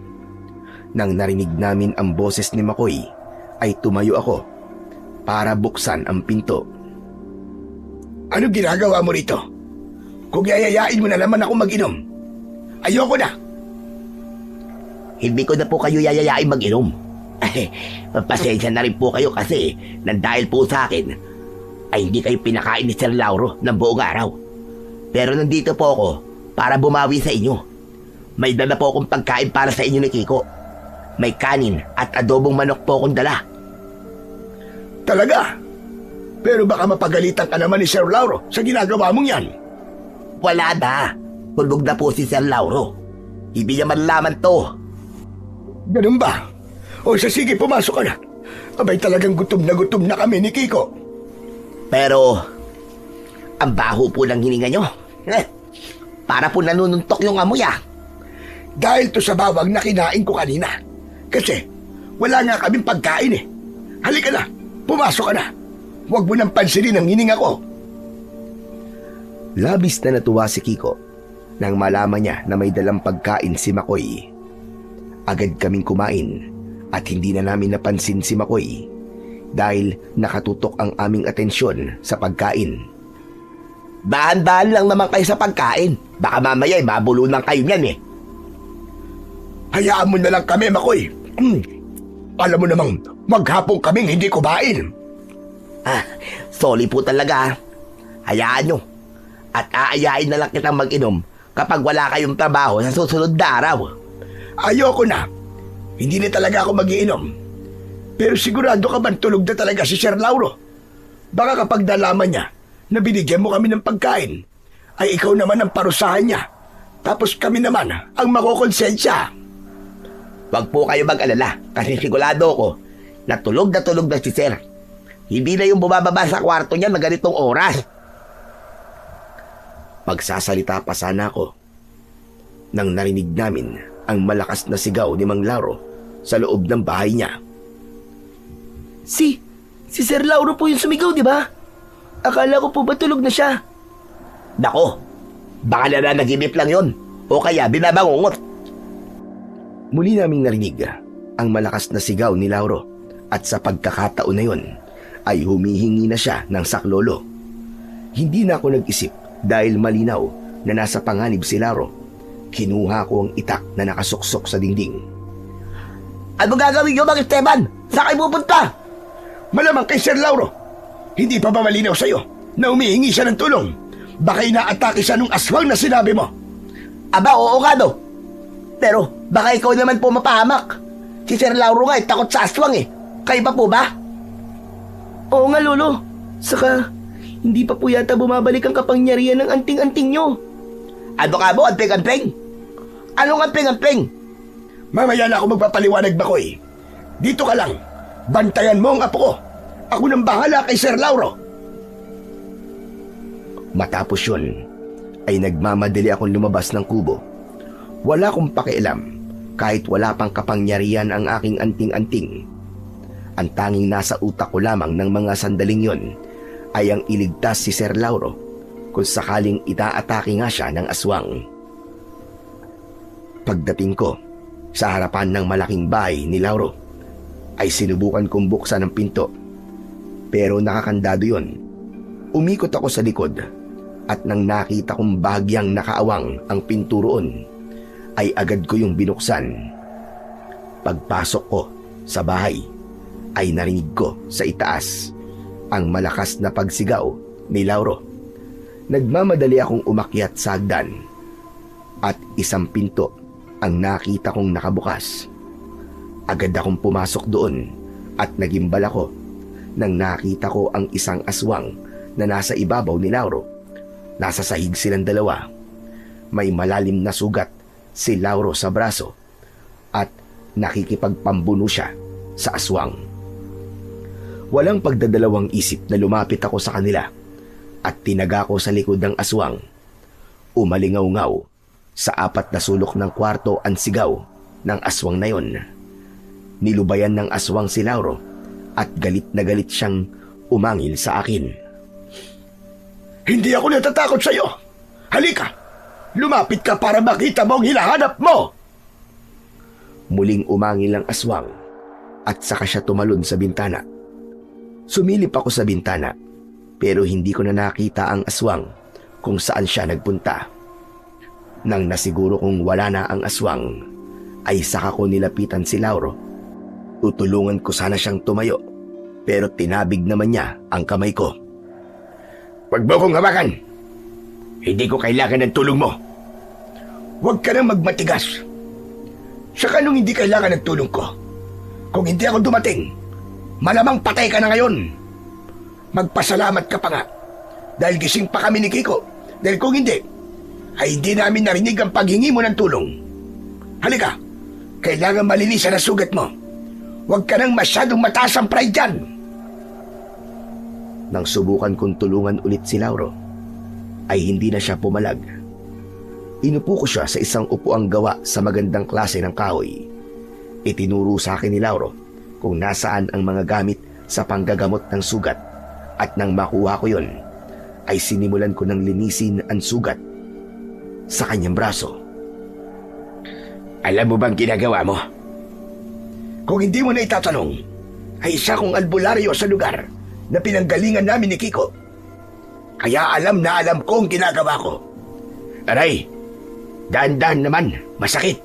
Nang narinig namin ang boses ni Makoy ay tumayo ako para buksan ang pinto. Ano ginagawa mo rito? Kung yayayain mo na naman ako mag-inom, ayoko na. Hindi ko na po kayo yayayain mag-inom. Pasensya na rin po kayo kasi nang dahil po sa akin ay hindi kayo pinakain ni Sir Lauro ng buong araw. Pero nandito po ako para bumawi sa inyo. May dala po akong pagkain para sa inyo ni Kiko. May kanin at adobong manok po akong dala. Talaga? Pero baka mapagalitan ka naman ni Sir Lauro sa ginagawa mong yan. Wala na. Hulog na po si Sir Lauro. Hindi niya malaman to. Ganun ba? O sige, pumasok ka na. Abay, talagang gutom na kami ni Kiko. Pero, ang baho po ng hininga nyo. Para po nanununtok yung amoy ah. Dahil to sa bawang na kinain ko kanina. Kasi, wala nga kaming pagkain eh. Halika na, pumasok ka na. Huwag mo nang pansinin ang hininga ko. Labis na natuwa si Kiko nang malaman niya na may dalang pagkain si Makoy. Agad kaming kumain at hindi na namin napansin si Makoy dahil nakatutok ang aming atensyon sa pagkain. Dahan-dahan lang naman kayo sa pagkain. Baka mamaya mabulunan kayo niyan eh. Hayaan mo na lang kami, Makoy. Alam mo namang maghapong kaming hindi kumain. Sorry po talaga. Hayaan nyo. At aayain na lang kitang mag-inom kapag wala kayong trabaho sa susunod na araw. Ayoko na. Hindi na talaga ako mag-iinom. Pero sigurado ka bang tulog na talaga si Sir Lauro? Baka kapag nalaman niya na binigyan mo kami ng pagkain, ay ikaw naman ang parusahan niya. Tapos kami naman ang makukonsensya. Huwag po kayo mag-alala kasi sigurado ko na tulog na si Sir. Hindi na yung bumababa sa kwarto niya na ganitong oras. Magsasalita pa sana ako nang narinig namin ang malakas na sigaw ni Mang Lauro sa loob ng bahay niya. Si Sir Lauro po yung sumigaw, di ba? Akala ko po ba tulog na siya? Nako, baka nananaginip lang yon o kaya binabangungot. Muli naming narinig ang malakas na sigaw ni Lauro at sa pagkakataon na yon ay humihingi na siya ng saklolo. Hindi na ako nag-isip dahil malinaw na nasa panganib si Lauro. Kinuha ko ang itak na nakasuksok sa dingding. Ano gagawin niyo, Mang Esteban? Saan kayo pupunta? Malamang kay Sir Lauro. Hindi pa ba malinaw sa'yo na umihingi siya ng tulong? Baka inaatake siya nung aswang na sinabi mo. Aba, oo nga do. Pero baka ikaw naman po mapahamak. Si Sir Lauro nga takot sa aswang eh. Kayo pa po ba? Oo nga, Lolo. Saka, hindi pa po yata bumabalik ang kapangyarihan ng anting-anting nyo. Ano ka mo, anting-anting? Anong anting-anting? Mamaya na ako magpapaliwanag, Makoy. Dito ka lang. Bantayan mo ang apo ko. Ako nang bahala kay Sir Lauro. Matapos yun, ay nagmamadali akong lumabas ng kubo. Wala akong pakialam kahit wala pang kapangyarihan ang aking anting-anting. Ang tanging nasa utak ko lamang ng mga sandaling yon ay ang iligtas si Sir Lauro kung sakaling itaatake nga siya ng aswang. Pagdating ko sa harapan ng malaking bahay ni Lauro, ay sinubukan kong buksan ang pinto. Pero nakakandado yon. Umikot ako sa likod at nang nakita kong bahagyang nakaawang ang pinto roon, ay agad ko yung binuksan. Pagpasok ko sa bahay, ay narinig ko sa itaas ang malakas na pagsigaw ni Lauro. Nagmamadali akong umakyat sa hagdan at isang pinto ang nakita kong nakabukas. Agad akong pumasok doon at nagimbal ako nang nakita ko ang isang aswang na nasa ibabaw ni Lauro. Nasa sahig silang dalawa. May malalim na sugat si Lauro sa braso at nakikipagpambuno siya sa aswang. Walang pagdadalawang isip na lumapit ako sa kanila at tinaga ko sa likod ng aswang. Umalingaw-ngaw sa 4 na sulok ng kwarto ang sigaw ng aswang na yon. Nilubayan ng aswang si Lauro at galit na galit siyang umangil sa akin. Hindi ako natatakot sa'yo. Halika, Lumapit ka para makita mo ang hinahanap mo! Muling umangil ang aswang at saka siya tumalon sa bintana. Sumilip ako sa bintana pero hindi ko na nakita ang aswang kung saan siya nagpunta. Nang nasiguro kong wala na ang aswang, ay saka ko nilapitan si Lauro. Tutulungan ko sana siyang tumayo pero tinabig naman niya ang kamay ko. Huwag mo kong hawakan! Hindi ko kailangan ng tulong mo. Huwag ka nang magmatigas. Saka nung hindi kailangan ng tulong ko, kung hindi ako dumating, malamang patay ka na ngayon. Magpasalamat ka pa nga dahil gising pa kami ni Kiko. Dahil kung hindi, ay hindi namin narinig ang paghingi mo ng tulong. Halika, kailangan malinisan ang sugat mo. Huwag ka nang masyadong mataas ang pride dyan. Nang subukan kong tulungan ulit si Lauro, ay hindi na siya pumalag. Inupo ko siya sa isang upuang gawa sa magandang klase ng kahoy. Itinuro sa akin ni Lauro kung nasaan ang mga gamit sa panggagamot ng sugat at nang makuha ko yon, ay sinimulan ko ng linisin ang sugat sa kanyang braso. Alam mo bang ginagawa mo? Kung hindi mo na itatanong, ay isa kong albularyo sa lugar na pinanggalingan namin ni Kiko. Kaya alam na alam ko ang ginagawa ko. Aray, dahan-dahan naman, masakit.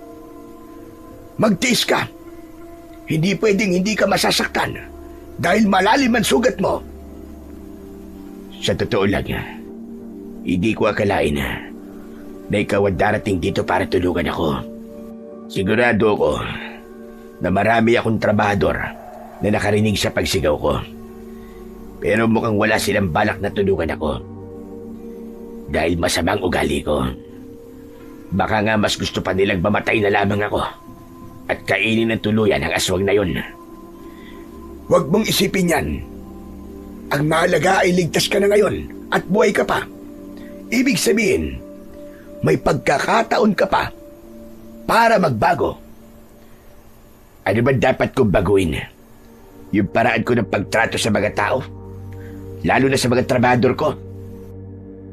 Magtiis ka. Hindi pwedeng hindi ka masasaktan dahil malalim ang sugat mo. Sa totoo lang, hindi ko akalain na ikaw ang darating dito para tulungan ako. Sigurado ako na marami akong trabahador na nakarinig sa pagsigaw ko. Pero mukhang wala silang balak na tulungan ako. Dahil masamang ugali ko. Baka nga mas gusto pa nilang mamatay na lamang ako at kainin ng tuluyan ang aswang na yun. Huwag mong isipin yan. Ang mahalaga ay ligtas ka na ngayon at buhay ka pa. Ibig sabihin, may pagkakataon ka pa para magbago. Ano ba dapat kong baguhin? Yung paraan ko ng pagtrato sa mga tao? Lalo na sa mga trabahador ko?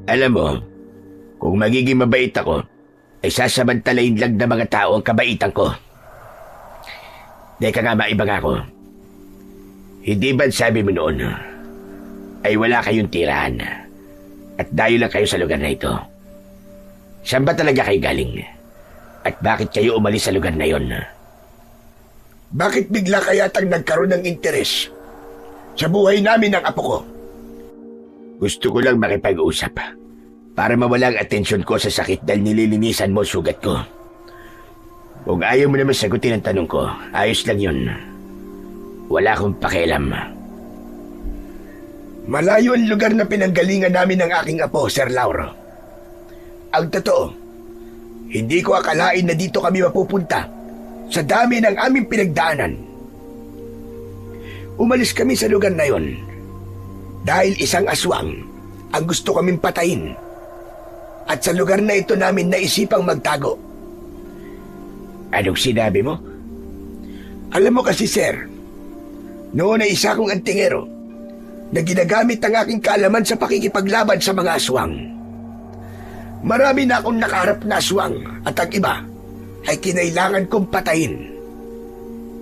Alam mo, kung magiging mabait ako, ay sasamantalain lang ng mga tao ang kabaitan ko. Teka nga, maibang ako. Hindi ba sabi mo noon ay wala kayong tirahan at dayo lang kayo sa lugar na ito? Saan ba talaga kayo galing? At bakit kayo umalis sa lugar na yon? Bakit bigla kayatang nagkaroon ng interes sa buhay namin ng apo ko? Gusto ko lang makipag-usap para mawala ang atensyon ko sa sakit dahil nililinisan mo sugat ko. Kung ayaw mo naman sagutin ang tanong ko, ayos lang yun. Wala akong pakialam. Malayo ang lugar na pinanggalingan namin ng aking apo, Sir Lauro. Ang totoo, hindi ko akalain na dito kami mapupunta sa dami ng aming pinagdaanan. Umalis kami sa lugar na yon dahil isang aswang ang gusto kaming patayin. At sa lugar na ito namin naisipang magtago. Anong sinabi mo? Alam mo kasi, Sir, noon ay isa kong antingero na ginagamit ang aking kaalaman sa pakikipaglaban sa mga aswang. Marami na akong nakaharap na aswang at ang iba ay kinailangan kong patayin.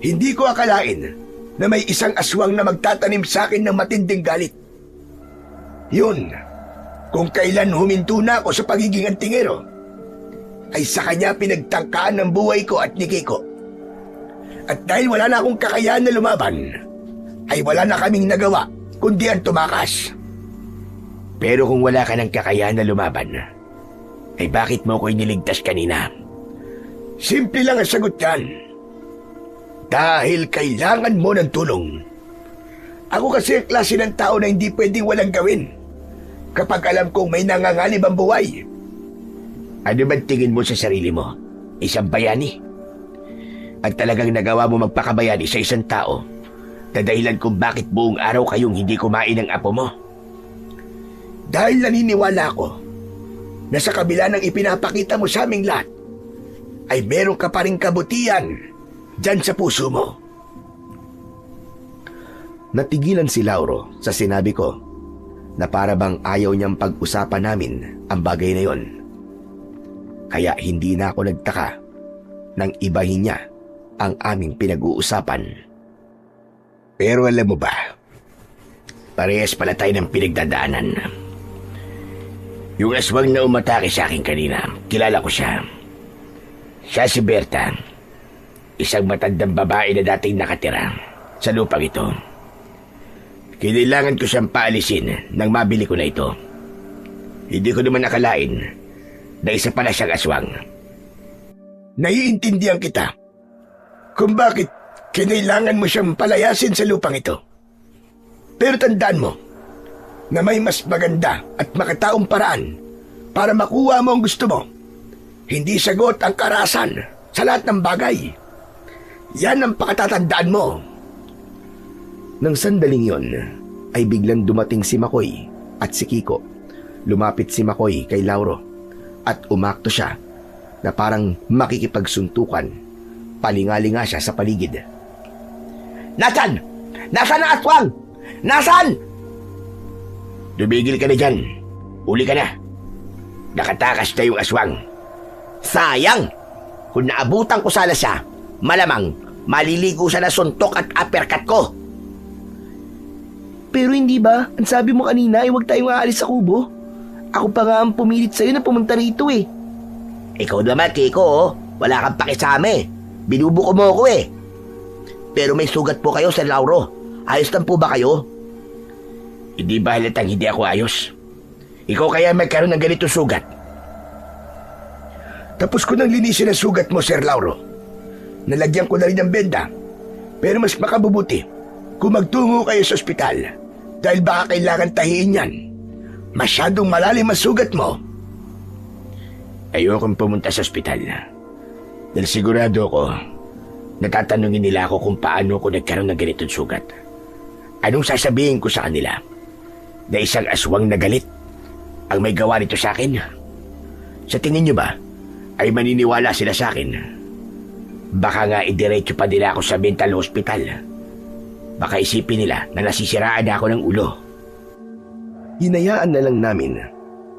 Hindi ko akalain na may isang aswang na magtatanim sa akin ng matinding galit. Yun, kung kailan huminto na ako sa pagiging antingero, ay sa kanya pinagtangkaan ng buhay ko at ni Kiko. At dahil wala na akong kakayahan na lumaban, ay wala na kaming nagawa kundi ang tumakas. Pero kung wala ka ng kakayahan na lumaban, ay bakit mo ko iniligtas kanina? Simple lang ang sagot yan. Dahil kailangan mo ng tulong. Ako kasi ang klase ng tao na hindi pwedeng walang gawin kapag alam kong may nanganganib ang buhay. Ano ba tingin mo sa sarili mo? Isang bayani? At talagang nagawa mo magpakabayani sa isang tao na dahilan kung bakit buong araw kayong hindi kumain ng apo mo? Dahil naniniwala ako na sa kabila ng ipinapakita mo sa aming lahat, ay meron ka pa rin kabutihan dyan sa puso mo. Natigilan si Lauro sa sinabi ko na para bang ayaw niyang pag-usapan namin ang bagay na yon. kaya hindi na ako nagtaka nang ibahin niya ang aming pinag-uusapan. Pero alam mo ba, parehas pala tayo ng pinagdadaanan. Yung aswang na umatake sa akin kanina, kilala ko siya. Siya si Berta, isang matandang babae na dating nakatira sa lupang ito. Kailangan ko siyang paalisin nang mabili ko na ito. Hindi ko naman nakalain na isa pala siyang aswang. Naiintindihan kita kung bakit kinailangan mo siyang palayasin sa lupang ito. Pero tandaan mo na may mas maganda at makataong paraan para makuha mo ang gusto mo. Hindi sagot ang karahasan sa lahat ng bagay. Yan ang pakatatandaan mo. Nang sandaling yon, ay biglang dumating si Makoy at si Kiko. Lumapit si Makoy kay Lauro at umakto siya na parang makikipagsuntukan. Palingalinga siya sa paligid. Nasaan? Nasaan ang aswang? Nasaan? Dumigil ka na dyan. Uli ka na. Nakatakas na yung aswang. Sayang! Kung naabutan ko sana siya, malamang maliligo siya na suntok at uppercut ko. Pero hindi ba, ang sabi mo kanina ay huwag tayong aalis sa kubo? Ako pa nga ang pumilit sa'yo na pumunta rito eh. Ikaw naman, Kiko, oh. Wala kang pakisame. Binubuko mo ako eh. Pero may sugat po kayo, Sir Lauro. Ayos lang po ba kayo? Hindi ba halatang hindi ako ayos? Ikaw kaya magkaroon ng ganitong sugat? Tapos ko nang linisin ang sugat mo, Sir Lauro. Nalagyan ko na rin ng benda. Pero mas makabubuti kung magtungo kayo sa ospital dahil baka kailangan tahiin yan. Masyadong malalim ang sugat mo. Ayokong pumunta sa ospital. Dahil sigurado ko, natatanungin nila ako kung paano ko nagkaroon ng ganitong sugat. Anong sasabihin ko sa kanila? Na isang aswang na galit ang may gawa nito sa akin? Sa tingin niyo ba, ay maniniwala sila sa akin? Baka nga idiretso pa nila ako sa mental hospital. Baka isipin nila na nasisiraan na ako ng ulo. Hinayaan na lang namin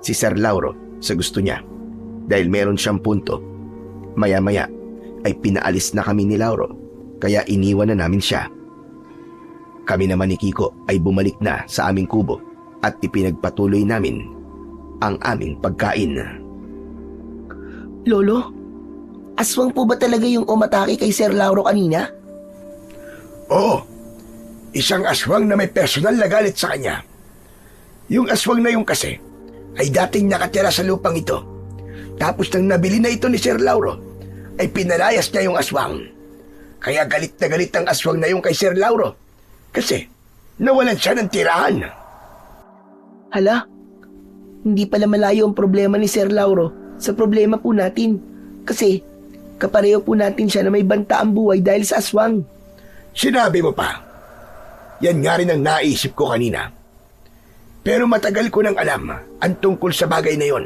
si Sir Lauro sa gusto niya dahil meron siyang punto. Maya-maya ay pinaalis na kami ni Lauro kaya iniwan na namin siya. Kami naman ni Kiko ay bumalik na sa aming kubo at ipinagpatuloy namin ang aming pagkain. Lolo, aswang po ba talaga yung umatake kay Sir Lauro kanina? Oo, isang aswang na may personal na galit sa kanya. Yung aswang na yung kasi ay dating nakatira sa lupang ito. Tapos nang nabili na ito ni Sir Lauro, ay pinalayas niya yung aswang. Kaya galit na galit ang aswang na yung kay Sir Lauro. Kasi nawalan siya ng tirahan. Hala, hindi pala malayo ang problema ni Sir Lauro sa problema po natin. Kasi kapareho po natin siya na may banta ang buhay dahil sa aswang. Sinabi mo pa. Yan nga rin ang naisip ko kanina. Pero matagal ko nang alam ang tungkol sa bagay na yon.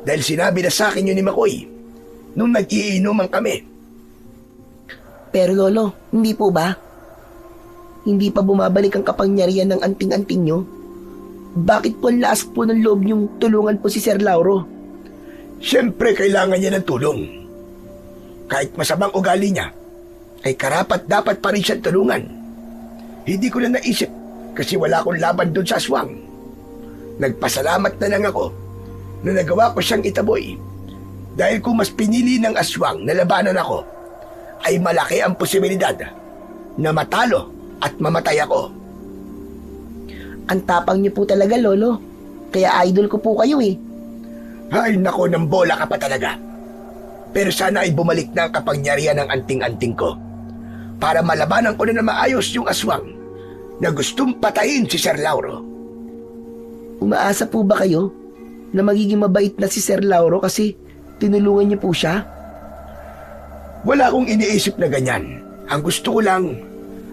Dahil sinabi na sa akin yun ni Makoy nung nag-iinuman kami. Pero Lolo, hindi po ba? Hindi pa bumabalik ang kapangyarihan ng anting-anting nyo? Bakit po ang lakas po ng loob nyong tulungan po si Sir Lauro? Siyempre kailangan niya ng tulong. Kahit masamang ugali niya, ay karapat dapat pa rin siyang tulungan. Hindi ko na naisip kasi wala akong laban doon sa aswang. Nagpasalamat na lang ako na nagawa ko siyang itaboy. Dahil kung mas pinili ng aswang na labanan ako, ay malaki ang posibilidad na matalo at mamatay ako. Ang tapang niyo po talaga, Lolo. Kaya idol ko po kayo eh. Ay nako, ng bola ka pa talaga. Pero sana ay bumalik na ang kapangyarihan ng anting-anting ko para malabanan ko na maayos yung aswang na gustong patayin si Sir Lauro. Umaasa po ba kayo na magiging mabait na si Sir Lauro kasi tinulungan niyo po siya? Wala akong iniisip na ganyan. Ang gusto ko lang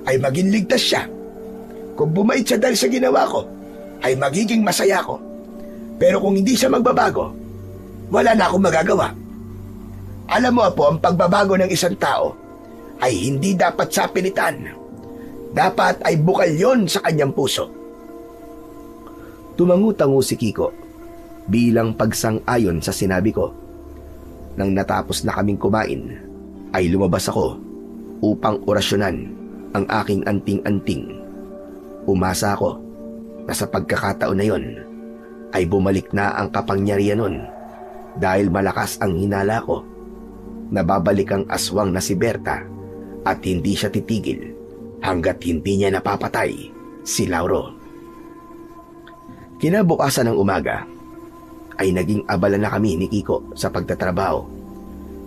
ay maging ligtas siya. Kung bumait siya dahil sa ginawa ko, ay magiging masaya ko. Pero kung hindi siya magbabago, wala na akong magagawa. Alam mo po, ang pagbabago ng isang tao ay hindi dapat sa pilitan. Dapat ay bukal yon sa kanyang puso. Tumangu-tango si Kiko bilang pagsang-ayon sa sinabi ko. Nang natapos na kaming kumain, ay lumabas ako upang orasyonan ang aking anting-anting. Umasa ako na sa pagkakataon na yon ay bumalik na ang kapangyarihan nun dahil malakas ang hinala ko. Nababalik ang aswang na si Berta at hindi siya titigil hanggat hindi niya napapatay si Lauro. Kinabukasan ng umaga ay naging abala na kami ni Kiko sa pagtatrabaho.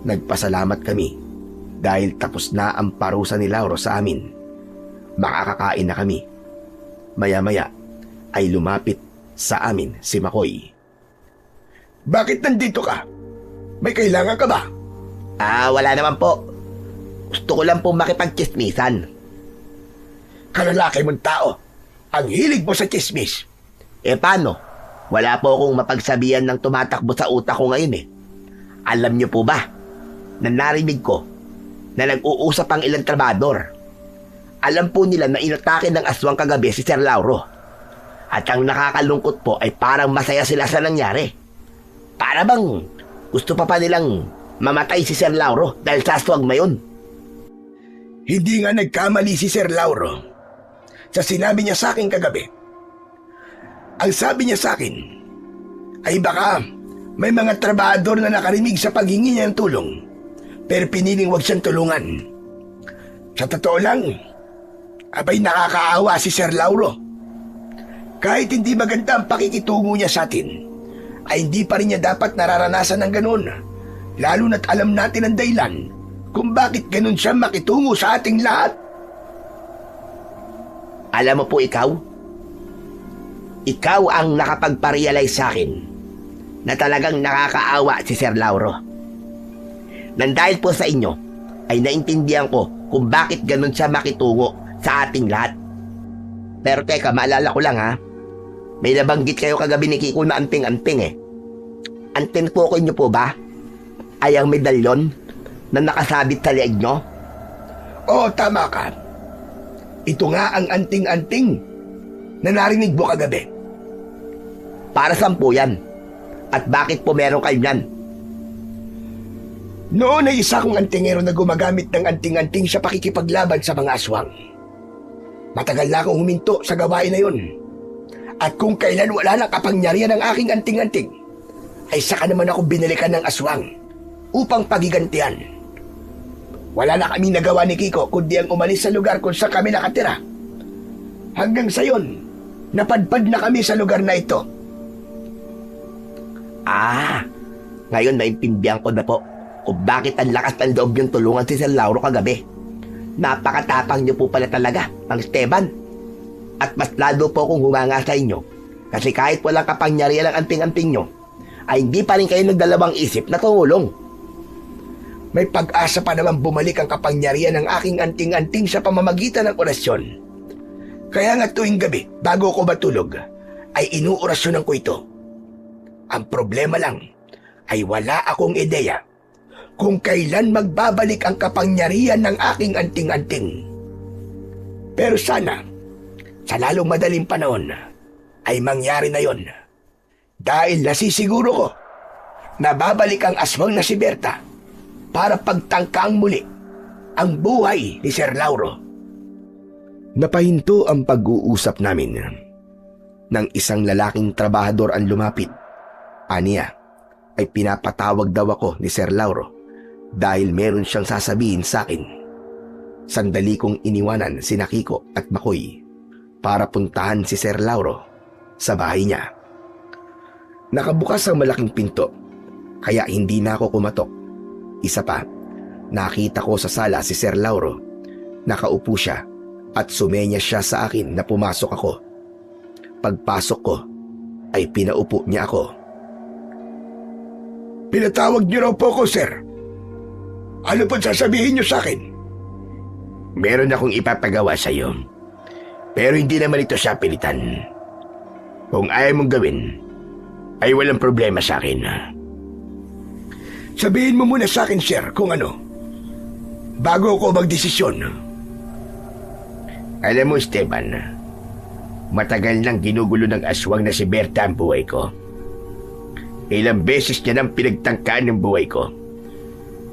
Nagpasalamat kami dahil tapos na ang parusa ni Lauro sa amin. Makakakain na kami. Maya-maya ay lumapit sa amin si Makoy. Bakit nandito ka? May kailangan ka ba? Wala naman po. Gusto ko lang po makipagchismisan. Kalalaki mong tao. Ang hilig mo sa chismis. Paano? Wala po akong mapagsabihan ng tumatakbo sa utak ko ngayon eh. Alam niyo po ba na narinig ko na nag-uusap ang ilang trabador. Alam po nila na inatake ng aswang kagabi si Sir Lauro. At ang nakakalungkot po ay parang masaya sila sa nangyari. Para bang gusto pa nilang mamatay si Sir Lauro dahil sa aswang mayon. Hindi nga nagkamali si Sir Lauro sa sinabi niya sa akin kagabi. Ang sabi niya sa akin ay baka may mga trabador na nakarinig sa paghingi niya ng tulong pero piniling wag siyang tulungan. Sa totoo lang, abay nakakaawa si Sir Lauro. Kahit hindi maganda ang pakikitungo niya sa atin, ay hindi pa rin niya dapat nararanasan ng ganun. Lalo na't alam natin ang dahilan kung bakit ganun siya makitungo sa ating lahat. Alam mo po ikaw ang nakapagparealize sa akin na talagang nakakaawa si Sir Lauro. Nang dahil po sa inyo, ay naintindihan ko kung bakit ganun siya makitungo sa ating lahat. Pero teka, maalala ko lang ha, may nabanggit kayo kagabi ni Kiko na anting-anting eh. Anting po ko niyo po ba ay ang medalyon na nakasabit sa leeg nyo? Oo, tama ka. Ito nga ang anting-anting na narinig mo kagabi. Para saan po yan? At bakit po meron kayo yan? Noon ay isa kong antingero na gumagamit ng anting-anting sa pakikipaglaban sa mga aswang. Matagal na akong huminto sa gawain na yun. At kung kailan wala na kapangyarihan ng aking anting-anting, ay saka naman ako binalikan ng aswang upang pagigantihan. Wala na kami nagawa ni Kiko kundi ang umalis sa lugar kung saan kami nakatira. Hanggang sa yon, napadpad na kami sa lugar na ito. Ngayon naintindihan ko na po kung bakit ang lakas ng loob yung tulungan si Sir Lauro kagabi. Napakatapang niyo po pala talaga, Mang Esteban. At mas lalo po akong humanga sa inyo kasi kahit walang kapangyarihan ng anting-anting nyo, ay hindi pa rin kayo nagdalawang isip na tumulong. May pag-asa pa naman bumalik ang kapangyarihan ng aking anting-anting sa pamamagitan ng orasyon. Kaya nga tuwing gabi, bago ko matulog, ay inuorasyonan ko ito. Ang problema lang ay wala akong ideya kung kailan magbabalik ang kapangyarihan ng aking anting-anting. Pero sana, sa lalong madaling panahon, ay mangyari na yon. Dahil nasisiguro ko na babalik ang aswang na si Berta para pagtangkaang muli ang buhay ni Sir Lauro. Napahinto ang pag-uusap namin. Nang isang lalaking trabahador ang lumapit, aniya ay pinapatawag daw ako ni Sir Lauro dahil meron siyang sasabihin sa akin. Sandali kong iniwanan si Kiko at Makoy para puntahan si Sir Lauro sa bahay niya. Nakabukas ang malaking pinto kaya hindi na ako kumatok. Isa pa, nakita ko sa sala si Sir Lauro. Nakaupo siya at sumenya siya sa akin na pumasok ako. Pagpasok ko ay pinaupo niya ako. Pinatawag niyo raw po ko, sir. Ano pa sasabihin niyo sa akin? Meron akong ipapagawa sa iyo. Pero hindi naman ito siya pilitan. Kung ayaw mong gawin, ay walang problema sa akin. Sabihin mo muna sa akin, sir, kung ano, bago ako magdesisyon. Alam mo, Esteban, matagal nang ginugulo ng aswang na si Berta ang buhay ko. Ilang beses niya nang pinagtangkaan ng buhay ko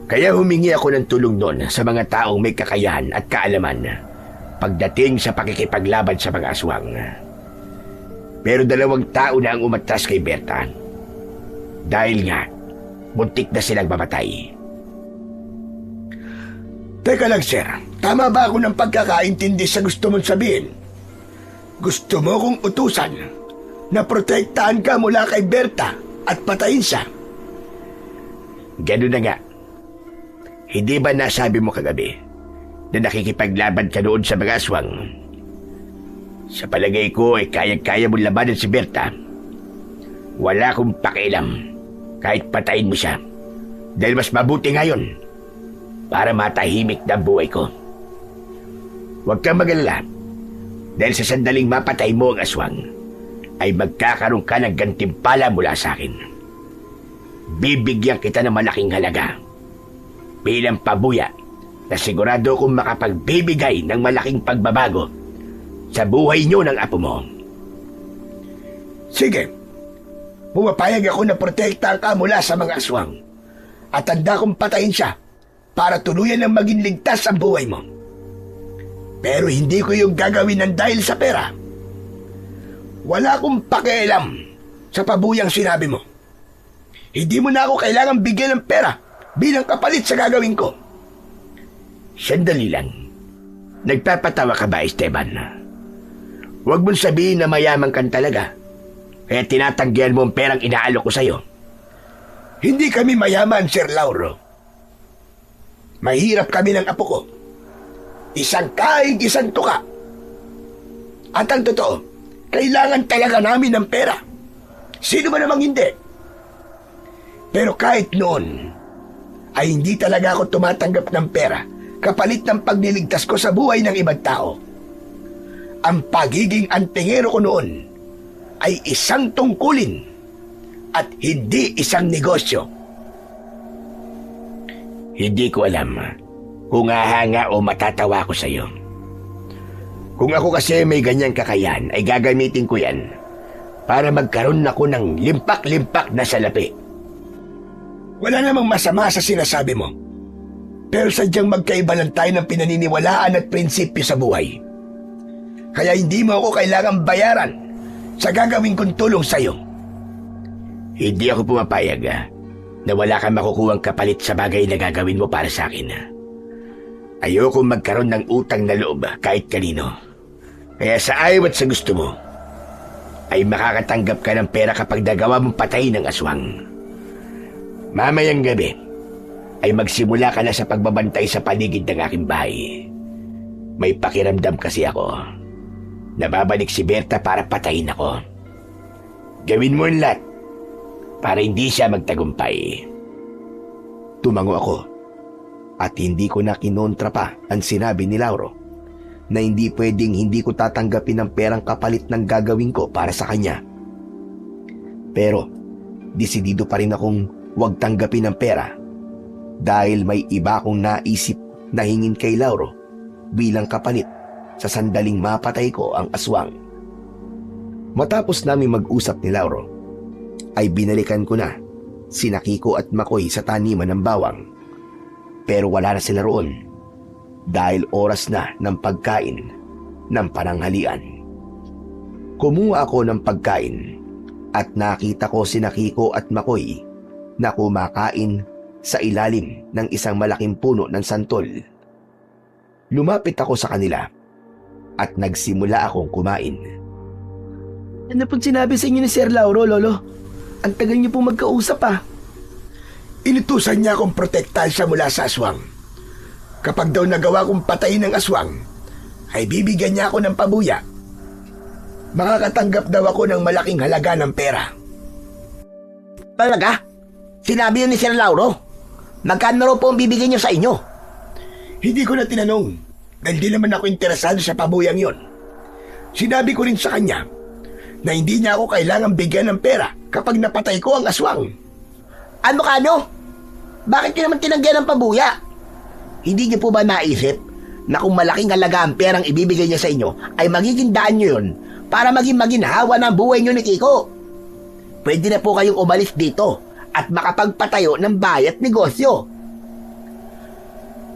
Kaya humingi ako ng tulong noon sa mga taong may kakayahan at kaalaman pagdating sa pakikipaglaban sa mga aswang. Pero 2 tao na ang umatras kay Berta. Dahil nga, muntik na silang mamatay. Teka lang, sir. Tama ba ako ng pagkakaintindi sa gusto mong sabihin? Gusto mo kong utusan na protektahan ka mula kay Berta at patayin siya? Ganun na nga. Hindi ba nasabi mo kagabi na nakikipaglaban ka noon sa mga aswang? Sa palagay ko ay kaya-kaya mong labanan si Berta. Wala akong pakialam kahit patayin mo siya. Dahil mas mabuti ngayon para matahimik na buhay ko. Huwag kang mag-alala. Dahil sa sandaling mapatay mo ang aswang, ay magkakaroon ka ng gantimpala mula sa akin. Bibigyan kita ng malaking halaga bilang pabuya na sigurado kong makapagbibigay ng malaking pagbabago sa buhay niyo ng apo mo. Sige. Pumapayag ako na protektahan ka mula sa mga aswang at handa kong patayin siya para tuluyan ng maging ligtas ang buhay mo. Pero hindi ko yung gagawin ng dahil sa pera. Wala akong pakialam sa pabuyang sinabi mo. Hindi mo na ako kailangan bigyan ng pera bilang kapalit sa gagawin ko. Sandali lang. Nagpapatawa ka ba, Esteban? Huwag mong sabihin na mayaman kan talaga. Kaya tinatanggihan mo ang perang inaalok ko sa'yo. Hindi kami mayaman, Sir Lauro. Mahirap kami ng apo ko. Isang kaig, isang tuka. At ang totoo, kailangan talaga namin ng pera. Sino ba namang hindi? Pero kahit noon, ay hindi talaga ako tumatanggap ng pera kapalit ng pagliligtas ko sa buhay ng ibang tao. Ang pagiging antingero ko noon ay isang tungkulin at hindi isang negosyo. Hindi ko alam kung hahanga o matatawa ko sa'yo. Kung ako kasi may ganyang kakayahan, ay gagamitin ko yan para magkaroon ako ng limpak-limpak na salapi. Wala namang masama sa sinasabi mo. Pero sadyang magkaiba lang tayo ng pinaniniwalaan at prinsipyo sa buhay. Kaya hindi mo ako kailangang bayaran sa gagawin kong tulong sa'yo. Hindi ako pumapayag na wala kang makukuhang kapalit sa bagay na gagawin mo para sa akin. Ayoko magkaroon ng utang na loob kahit kanino. Kaya sa ayaw at sa gusto mo, ay makakatanggap ka ng pera kapag nagawa mong patay ng aswang. Mamayang gabi, ay magsimula ka na sa pagbabantay sa paligid ng aking bahay. May pakiramdam kasi ako. Nababalik si Berta para patayin ako. Gawin mo ang lahat para hindi siya magtagumpay. Tumango ako at hindi ko na kinontra pa ang sinabi ni Lauro na hindi pwedeng hindi ko tatanggapin ang perang kapalit ng gagawin ko para sa kanya. Pero desidido pa rin akong huwag tanggapin ang pera dahil may iba akong naisip na hingin kay Lauro bilang kapalit sa sandaling mapatay ko ang aswang. Matapos namin mag-usap ni Lauro, ay binalikan ko na sina Kiko at Makoy sa taniman ng bawang. Pero wala na sila roon dahil oras na ng pagkain ng pananghalian. Kumuha ako ng pagkain at nakita ko sina Kiko at Makoy na kumakain sa ilalim ng isang malaking puno ng santol. Lumapit ako sa kanila at nagsimula akong kumain. Ano pong sinabi sa inyo ni Sir Lauro, Lolo? Ang tagal niyo po magkausap Inutusan niya akong protektahan siya mula sa aswang. Kapag daw nagawa kong patayin ng aswang, ay bibigyan niya ako ng pabuya. Makakatanggap daw ako ng malaking halaga ng pera. Talaga? Sinabi yun ni Sir Lauro? Magkano raw po ang bibigyan niyo sa inyo? Hindi ko na tinanong dahil di naman ako interesado sa pabuyang yon. Sinabi ko rin sa kanya na hindi niya ako kailangang bigyan ng pera kapag napatay ko ang aswang. Ano ka no? Bakit niyo naman tinanggihan ng pabuya? Hindi niyo po ba naisip na kung malaking halaga ang perang ibibigay niya sa inyo ay magiging daan niyo yun para maging maginhawa ng buhay niyo ni Kiko? Pwede na po kayong umalis dito at makapagpatayo ng bahay at negosyo.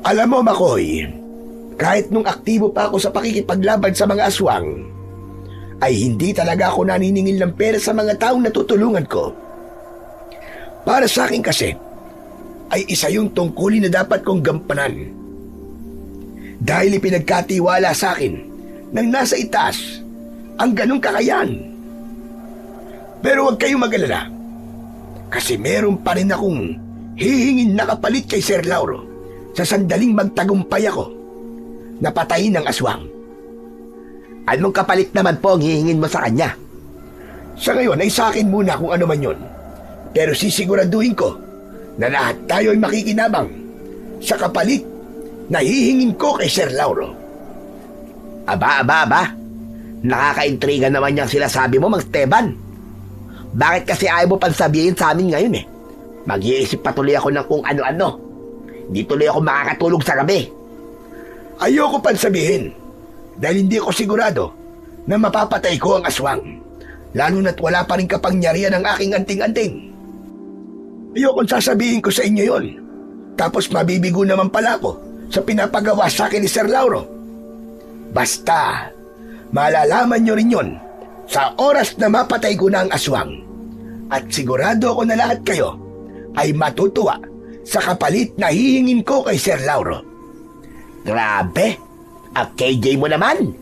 Alam mo, Makoy, kahit nung aktibo pa ako sa pakikipaglaban sa mga aswang, ay hindi talaga ako naniningil ng pera sa mga taong natutulungan ko. Para sa akin kasi, ay isa yung tungkulin na dapat kong gampanan. Dahil ipinagkatiwala sa akin ng nasa itaas ang ganong kakayahan. Pero huwag kayong mag-alala, kasi meron pa rin akong hihingin na kapalit kay Sir Lauro sa sandaling magtagumpay ako na patayin ng aswang. Anong kapalit naman po ang hihingin mo sa kanya? Sa ngayon ay sa akin muna kung ano man yun. Pero sisiguraduhin ko na lahat tayo ay makikinabang sa kapalit na hihingin ko kay Sir Lauro. Aba. Nakakaintriga naman yung sinasabi mo, Mang Esteban. Bakit kasi ayaw mo pang sabihin sa amin ngayon eh? Mag-iisip pa tuloy ako ng kung ano-ano. Hindi tuloy ako makakatulog sa gabi. Ayoko pang sabihin dahil hindi ako sigurado na mapapatay ko ang aswang, lalo na't wala pa rin kapangyarihan ang aking anting-anting. Ayokong sasabihin ko sa inyo yon, tapos mabibigo naman pala ako sa pinapagawa sa akin ni Sir Lauro. Basta, malalaman nyo rin yon sa oras na mapatay ko na ang aswang, at sigurado ako na lahat kayo ay matutuwa sa kapalit na hihingin ko kay Sir Lauro. Grabe! Ang KJ mo naman!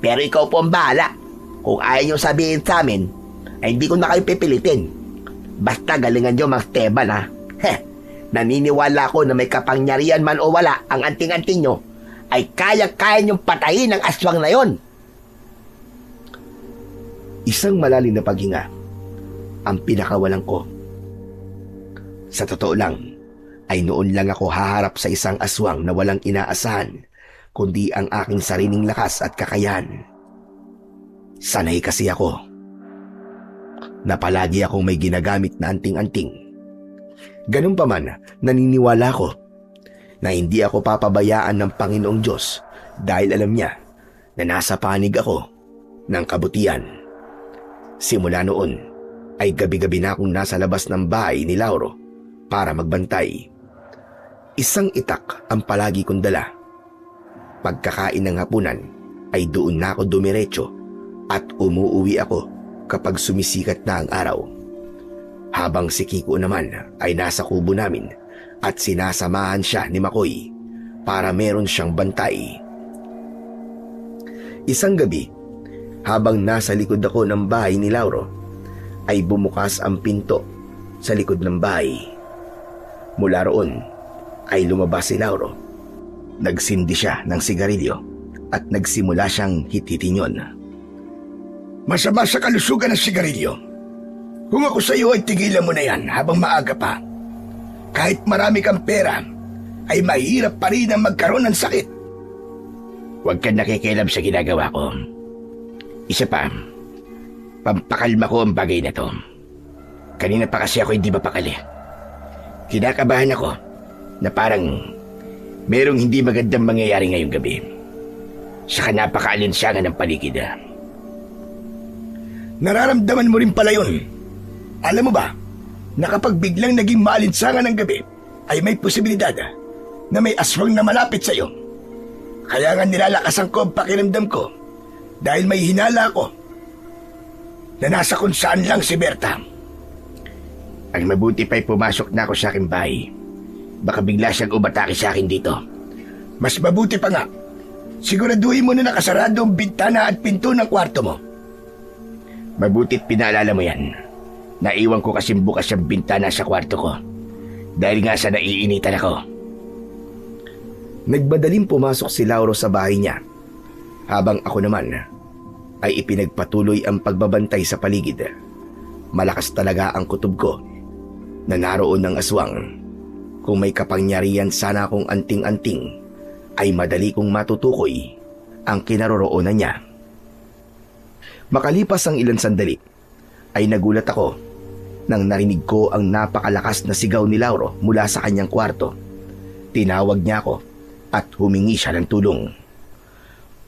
Pero ikaw po ang bahala. Kung ayaw nyo sabihin sa amin, ay hindi ko na kayo pipilitin. Basta galingan nyo, Mang Esteban, ha? Naniniwala ko na may kapangyarihan man o wala ang anting-anting nyo, ay kaya-kaya nyong patayin ang aswang na yon. Isang malalim na paghinga ang pinakawalan ko. Sa totoo lang, ay noon lang ako haharap sa isang aswang na walang inaasahan, kundi ang aking sariling lakas at kakayahan. Sanay kasi ako na palagi akong may ginagamit na anting-anting. Ganun pa man, naniniwala ko na hindi ako papabayaan ng Panginoong Diyos dahil alam niya na nasa panig ako ng kabutihan. Simula noon ay gabi-gabi na akong nasa labas ng bahay ni Lauro para magbantay. Isang itak ang palagi kong dala. Pagkakain ng hapunan ay doon na ako dumiretso at umuuwi ako kapag sumisikat na ang araw. Habang si Kiko naman ay nasa kubo namin at sinasamahan siya ni Makoy para meron siyang bantay. Isang gabi, habang nasa likod ako ng bahay ni Lauro, ay bumukas ang pinto sa likod ng bahay. Mula roon ay lumabas si Lauro. Nagsindi siya ng sigarilyo at nagsimula siyang hit-hitin yun. Masama sa kalusugan ng sigarilyo. Kung ako sa iyo ay tigilan mo na yan habang maaga pa. Kahit marami kang pera, ay mahirap pa rin ang magkaroon ng sakit. Huwag kang nakikialam sa ginagawa ko. Isa pa, pampakalma ko ang bagay na to. Kanina pa kasi ako hindi mapakali. Kinakabahan ako na parang merong hindi magandang mangyayari ngayong gabi. Saka napaka-alinsangan ng paligid. Nararamdaman mo rin pala yun. Alam mo ba, na kapag biglang naging maalinsangan ng gabi, ay may posibilidad na may aswang na malapit sa iyo. Kaya nga nilalakasan ko ang pakiramdam ko dahil may hinala ako na nasa kung saan lang si Berta. Ang mabuti pa'y pumasok na ako sa aking bahay. Baka bigla siyang umatake sa akin dito. Mas mabuti pa nga, siguraduhin mo na nakasarado ang bintana at pinto ng kwarto mo. Mabuti't pinaalala mo yan. Naiwan ko kasing bukas ang bintana sa kwarto ko. Dahil nga sa naiinitan ako. Nagmadaling pumasok si Lauro sa bahay niya, habang ako naman ay ipinagpatuloy ang pagbabantay sa paligid. Malakas talaga ang kutob ko na naroon ng aswang. Kung may kapangyarihan sana akong anting-anting, ay madali kong matutukoy ang kinaroroonan niya. Makalipas ang ilang sandali, ay nagulat ako nang narinig ko ang napakalakas na sigaw ni Lauro mula sa kanyang kwarto. Tinawag niya ako at humingi siya ng tulong.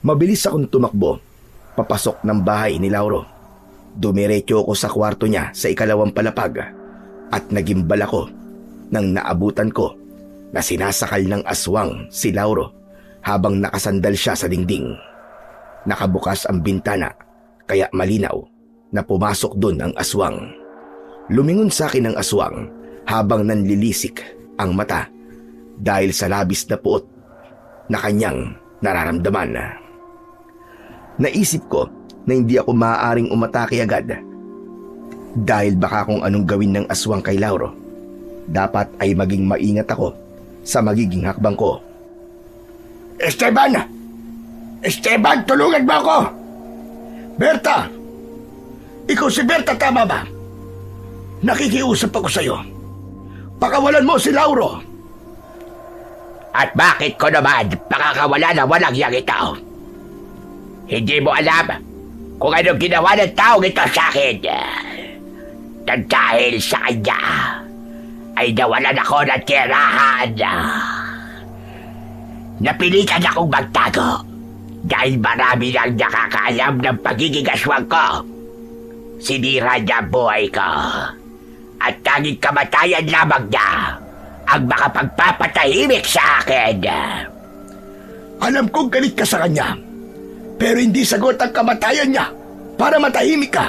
Mabilis akong tumakbo, papasok ng bahay ni Lauro. Dumiretso ako sa kwarto niya sa ikalawang palapag at nagimbal ako nang naabutan ko na sinasakal ng aswang si Lauro habang nakasandal siya sa dingding. Nakabukas ang bintana kaya malinaw na pumasok doon ang aswang. Lumingon sa akin ang aswang habang nanlilisik ang mata dahil sa labis na puot na kanyang nararamdaman. Naisip ko na hindi ako maaaring umatake agad dahil baka kung anong gawin ng aswang kay Lauro, dapat ay maging maingat ako sa magiging hakbang ko. Esteban! Esteban, tulungan mo ako! Berta! Ikaw si Berta, tama ba? Nakikiusap ako sa'yo. Pakawalan mo si Lauro. At bakit ko naman pakakawala na walang yang ito? Hindi mo alam kung anong ginawa ng taong ito sa akin. Na dahil sa kanya ay nawalan ako ng tirahan. Napilitan akong magtago dahil marami nang nakakaalam ng pagiging aswang ko. Sinira niya ang buhay ko at tanging kamatayan lamang niya ang makapagpapatahimik sa akin. Alam kong galit ka sa kanya, pero hindi sagot ang kamatayan niya para matahimik ka.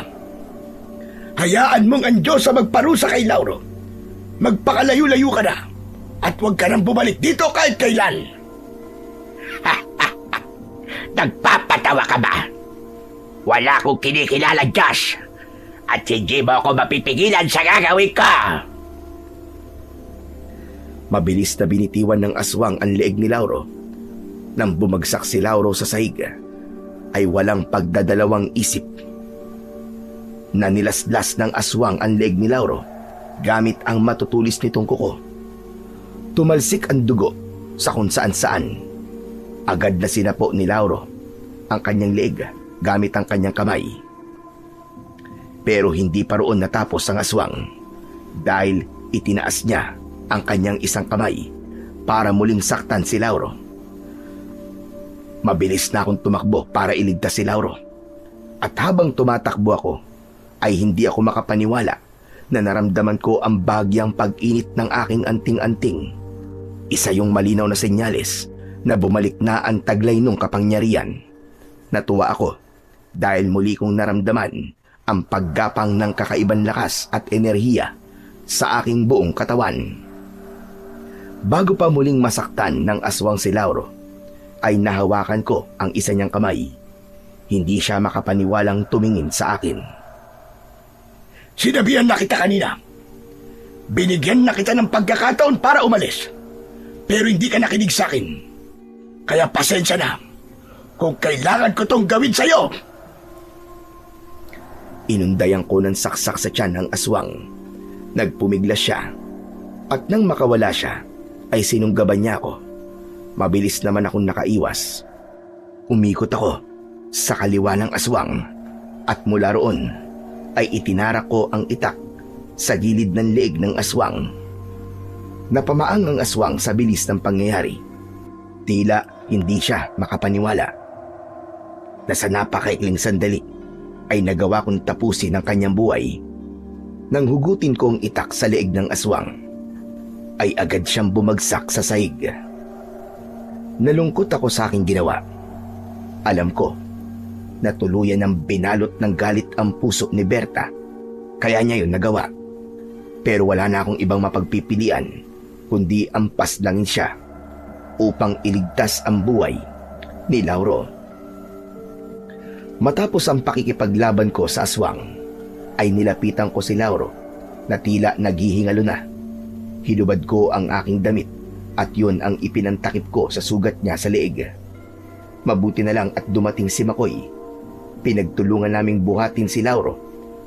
Hayaan mong ang Diyos ang magparusa kay Lauro. Magpakalayo-layo ka na at huwag ka nang bumalik dito kahit kailan. Nagpapatawa ka ba? Wala akong kinikilala, Diyos, at hindi mo ako mapipigilan sa gagawin ko. Mabilis na binitiwan ng aswang ang leeg ni Lauro. Nang bumagsak si Lauro sa sahig, ay walang pagdadalawang isip. Nanilaslas ng aswang ang leeg ni Lauro gamit ang matutulis nitong kuko. Tumalsik ang dugo sa kung saan-saan. Agad na sinapo ni Lauro ang kanyang leeg gamit ang kanyang kamay. Pero hindi pa roon natapos ang aswang dahil itinaas niya ang kanyang isang kamay para muling saktan si Lauro. Mabilis na akong tumakbo para iligtas si Lauro. At habang tumatakbo ako, ay hindi ako makapaniwala na naramdaman ko ang bagyang pag-init ng aking anting-anting. Isa yung malinaw na senyales na bumalik na ang taglay nung kapangyarihan. Natuwa ako dahil muli kong naramdaman ang paggapang ng kakaibang lakas at enerhiya sa aking buong katawan. Bago pa muling masaktan ng aswang si Lauro, ay nahawakan ko ang isa niyang kamay. Hindi siya makapaniwalang tumingin sa akin. Sinabihan na kita kanina. Binigyan na kita ng pagkakataon para umalis. Pero hindi ka nakinig sa akin. Kaya pasensya na kung kailangan ko tong gawin sa'yo. Inundayan ko ng saksak sa tiyan ang aswang. Nagpumiglas siya. At nang makawala siya, ay sinunggaban niya ako. Mabilis naman akong nakaiwas. Umikot ako sa kaliwa ng aswang at mula roon ay itinarak ko ang itak sa gilid ng leeg ng aswang. Napamaang ang aswang sa bilis ng pangyayari. Tila hindi siya makapaniwala na sa napakaikling sandali ay nagawa kong tapusin ang kanyang buhay. Nang hugutin ko ang itak sa leeg ng aswang, ay agad siyang bumagsak sa sahig. Nalungkot ako sa aking ginawa. Alam ko na tuluyan ng binalot ng galit ang puso ni Berta, kaya niya yun nagawa. Pero wala na akong ibang mapagpipilian kundi ang paslangin siya upang iligtas ang buhay ni Lauro. Matapos ang pakikipaglaban ko sa aswang, ay nilapitan ko si Lauro na tila naghihingalo na. Hinubad ko ang aking damit at yun ang ipinantakip ko sa sugat niya sa leeg. Mabuti na lang at dumating si Makoy. Pinagtulungan naming buhatin si Lauro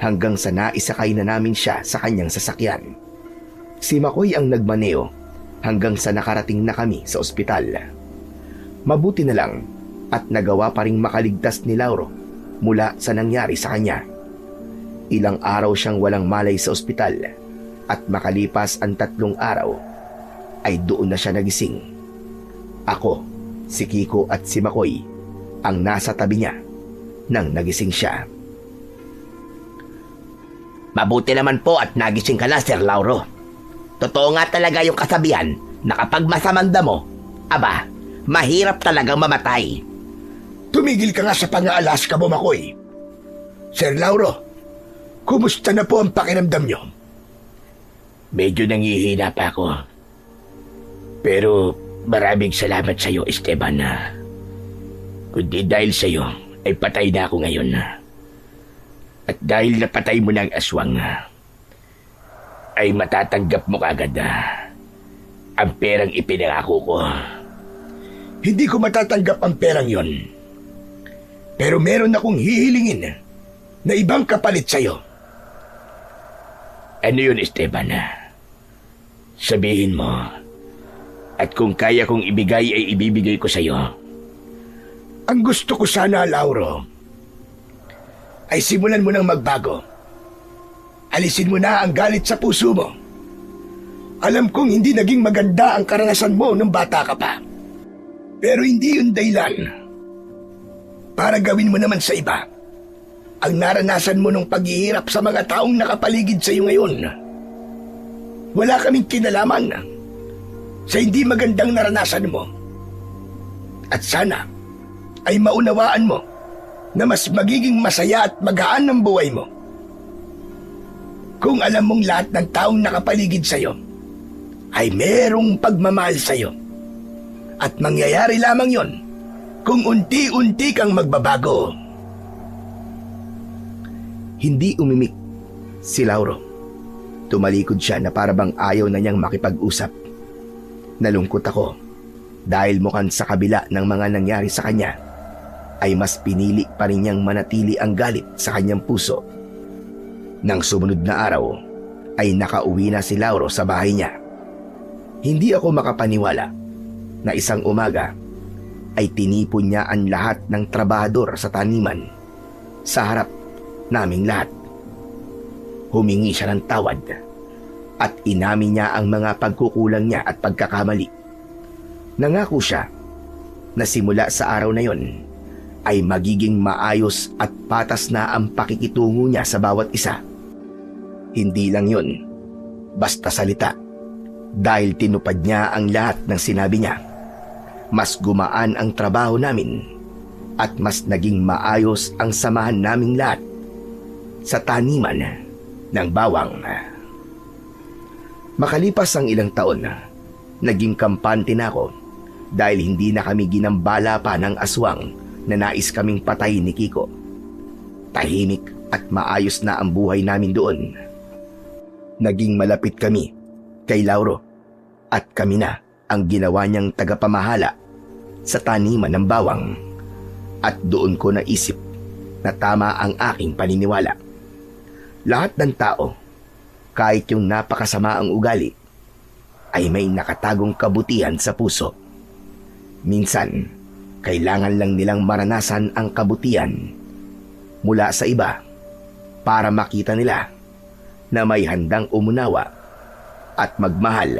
hanggang sa naisakay na namin siya sa kanyang sasakyan. Si Makoy ang nagmaneo hanggang sa nakarating na kami sa ospital. Mabuti na lang at nagawa pa ring makaligtas ni Lauro mula sa nangyari sa kanya. Ilang araw siyang walang malay sa ospital at makalipas ang 3 araw ay doon na siya nagising. Ako, si Kiko at si Makoy ang nasa tabi niya nang nagising siya. Mabuti naman po at nagising ka na, Sir Lauro. Totoo nga talaga yung kasabihan na kapag masamang damo, aba, mahirap talagang mamatay. Tumigil ka nga sa pang-aalaska mo, Makoy. Sir Lauro, kumusta na po ang pakiramdam niyo? Medyo nangihina pa ako. Pero maraming salamat sa iyo, Esteban. Kundi dahil sa iyo, ay patay na ako ngayon. At dahil napatay mo na ang aswang, ay matatanggap mo kagad ang perang ipinangako ko. Hindi ko matatanggap ang perang yon. Pero meron akong hihilingin na ibang kapalit sa'yo. Ano yun, Esteban? Sabihin mo. At kung kaya kong ibigay ay ibibigay ko sa'yo. Ang gusto ko sana, Lauro, ay simulan mo nang magbago. Alisin mo na ang galit sa puso mo. Alam kong hindi naging maganda ang karanasan mo nung bata ka pa. Pero hindi yun dahilan para gawin mo naman sa iba ang naranasan mo nung paghihirap sa mga taong nakapaligid sa iyo ngayon. Wala kaming kinalaman sa hindi magandang naranasan mo. At sana ay maunawaan mo na mas magiging masaya at magaan ang buhay mo kung alam mong lahat ng taong nakapaligid sa iyo ay merong pagmamahal sa iyo. At mangyayari lamang yon kung unti-unti kang magbabago. Hindi umimik si Lauro. Tumalikod siya na parabang ayaw na niyang makipag-usap. Nalungkot ako dahil mukhang sa kabila ng mga nangyari sa kanya ay mas pinili pa rin niyang manatili ang galit sa kanyang puso. Nang sumunod na araw ay nakauwi na si Lauro sa bahay niya. Hindi ako makapaniwala na isang umaga ay tinipon niya ang lahat ng trabahador sa taniman sa harap naming lahat. Humingi siya ng tawad at inamin niya ang mga pagkukulang niya at pagkakamali. Nangako siya na simula sa araw na yon ay magiging maayos at patas na ang pakikitungo niya sa bawat isa. Hindi lang yon, basta salita. Dahil tinupad niya ang lahat ng sinabi niya, mas gumaan ang trabaho namin at mas naging maayos ang samahan naming lahat sa taniman ng bawang. Makalipas ang ilang taon, naging kampante na ako dahil hindi na kami ginambala pa ng aswang na nais kaming patay ni Kiko. Tahimik at maayos na ang buhay namin doon. Naging malapit kami kay Lauro at kami na ang ginawa niyang tagapamahala sa taniman ng bawang. At doon ko naisip na tama ang aking paniniwala. Lahat ng tao, kahit yung napakasama ang ugali, ay may nakatagong kabutihan sa puso. Minsan, kailangan lang nilang maranasan ang kabutihan mula sa iba para makita nila na may handang umunawa at magmahal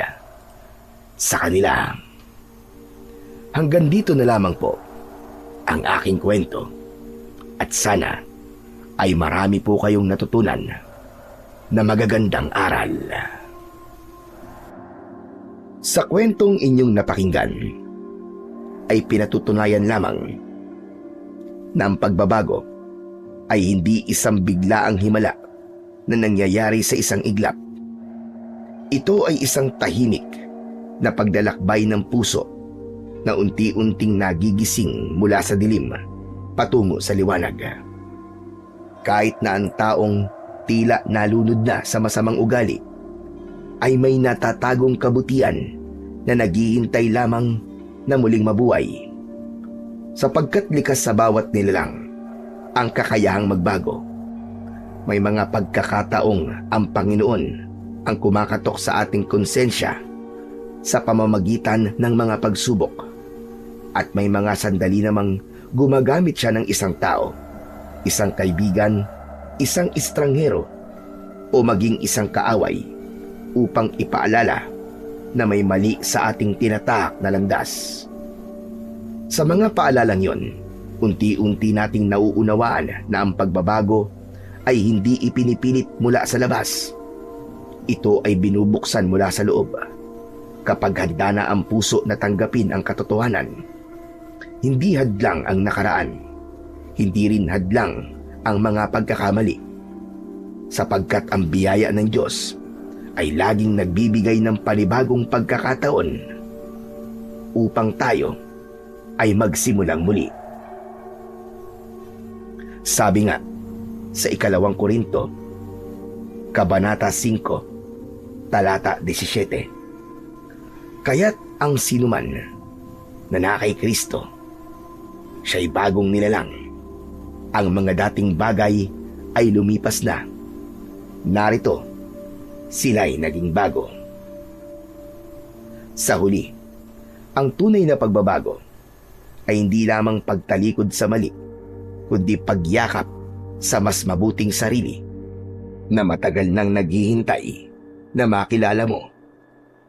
sa kanila. Hanggang dito na lamang po ang aking kwento at sana ay marami po kayong natutunan na magagandang aral. Sa kwentong inyong napakinggan ay pinatutunayan lamang na ang pagbabago ay hindi isang biglaang himala na nangyayari sa isang iglap. Ito ay isang tahimik na paglalakbay ng puso na unti-unting nagigising mula sa dilim patungo sa liwanag. Kahit na ang taong tila nalunod na sa masamang ugali, ay may natatagong kabutihan na naghihintay lamang na muling mabuhay. Sapagkat likas sa bawat nilalang ang kakayahang magbago. May mga pagkakataong ang Panginoon ang kumakatok sa ating konsensya sa pamamagitan ng mga pagsubok. At may mga sandali namang gumagamit siya ng isang tao, isang kaibigan, isang estranghero, o maging isang kaaway upang ipaalala na may mali sa ating tinatahak na landas. Sa mga paalalang yon, unti-unti nating nauunawaan na ang pagbabago ay hindi ipinipilit mula sa labas. Ito ay binubuksan mula sa loob. Kapag handa na ang puso na tanggapin ang katotohanan, hindi hadlang ang nakaraan, hindi rin hadlang ang mga pagkakamali, sapagkat ang biyaya ng Diyos ay laging nagbibigay ng panibagong pagkakataon upang tayo ay magsimulang muli. Sabi nga sa 2 Korinto, Kabanata 5, Talata 17, kaya't ang sinuman na nakay Kristo, siya'y bagong nilalang. Ang mga dating bagay ay lumipas na. Narito, sila'y naging bago. Sa huli, ang tunay na pagbabago ay hindi lamang pagtalikod sa mali, kundi pagyakap sa mas mabuting sarili na matagal nang naghihintay na makilala mo.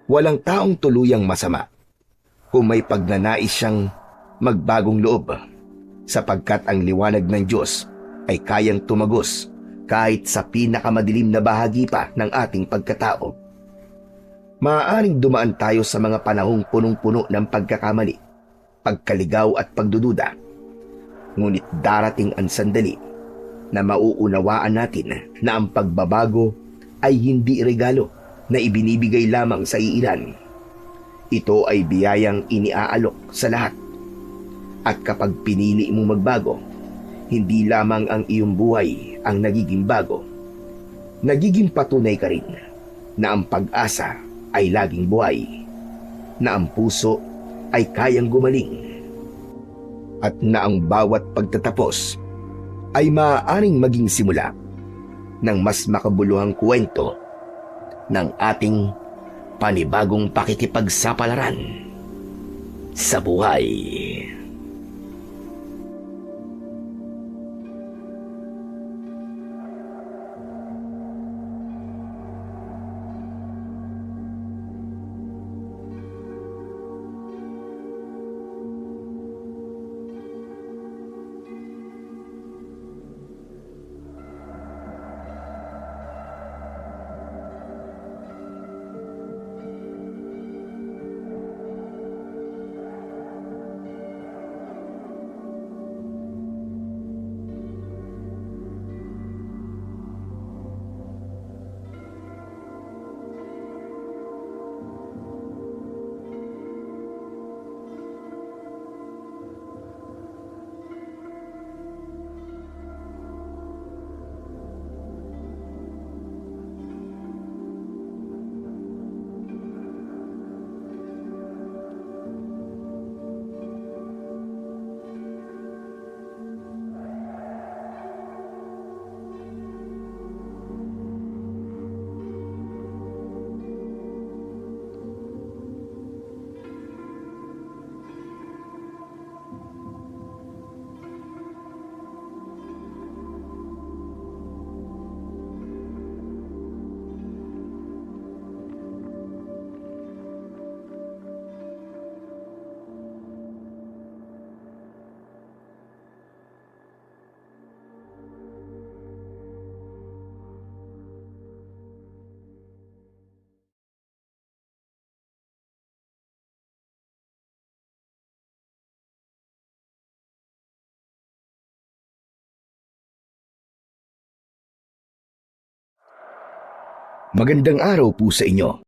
Walang taong tuluyang masama kung may pagnanais siyang magbagong loob, sapagkat ang liwanag ng Diyos ay kayang tumagos kahit sa pinakamadilim na bahagi pa ng ating pagkatao. Maaaring dumaan tayo sa mga panahong punong-puno ng pagkakamali, pagkaligaw at pagdududa. Ngunit darating ang sandali na mauunawaan natin na ang pagbabago ay hindi regalo na ibinibigay lamang sa iilan. Ito ay biyayang iniaalok sa lahat. At kapag pinili mo magbago, hindi lamang ang iyong buhay ang nagiging bago. Nagiging patunay ka rin na ang pag-asa ay laging buhay, na ang puso ay kayang gumaling, at na ang bawat pagtatapos ay maaaring maging simula ng mas makabuluhang kwento ng ating panibagong pakikipagsapalaran sa buhay. Magandang araw po sa inyo.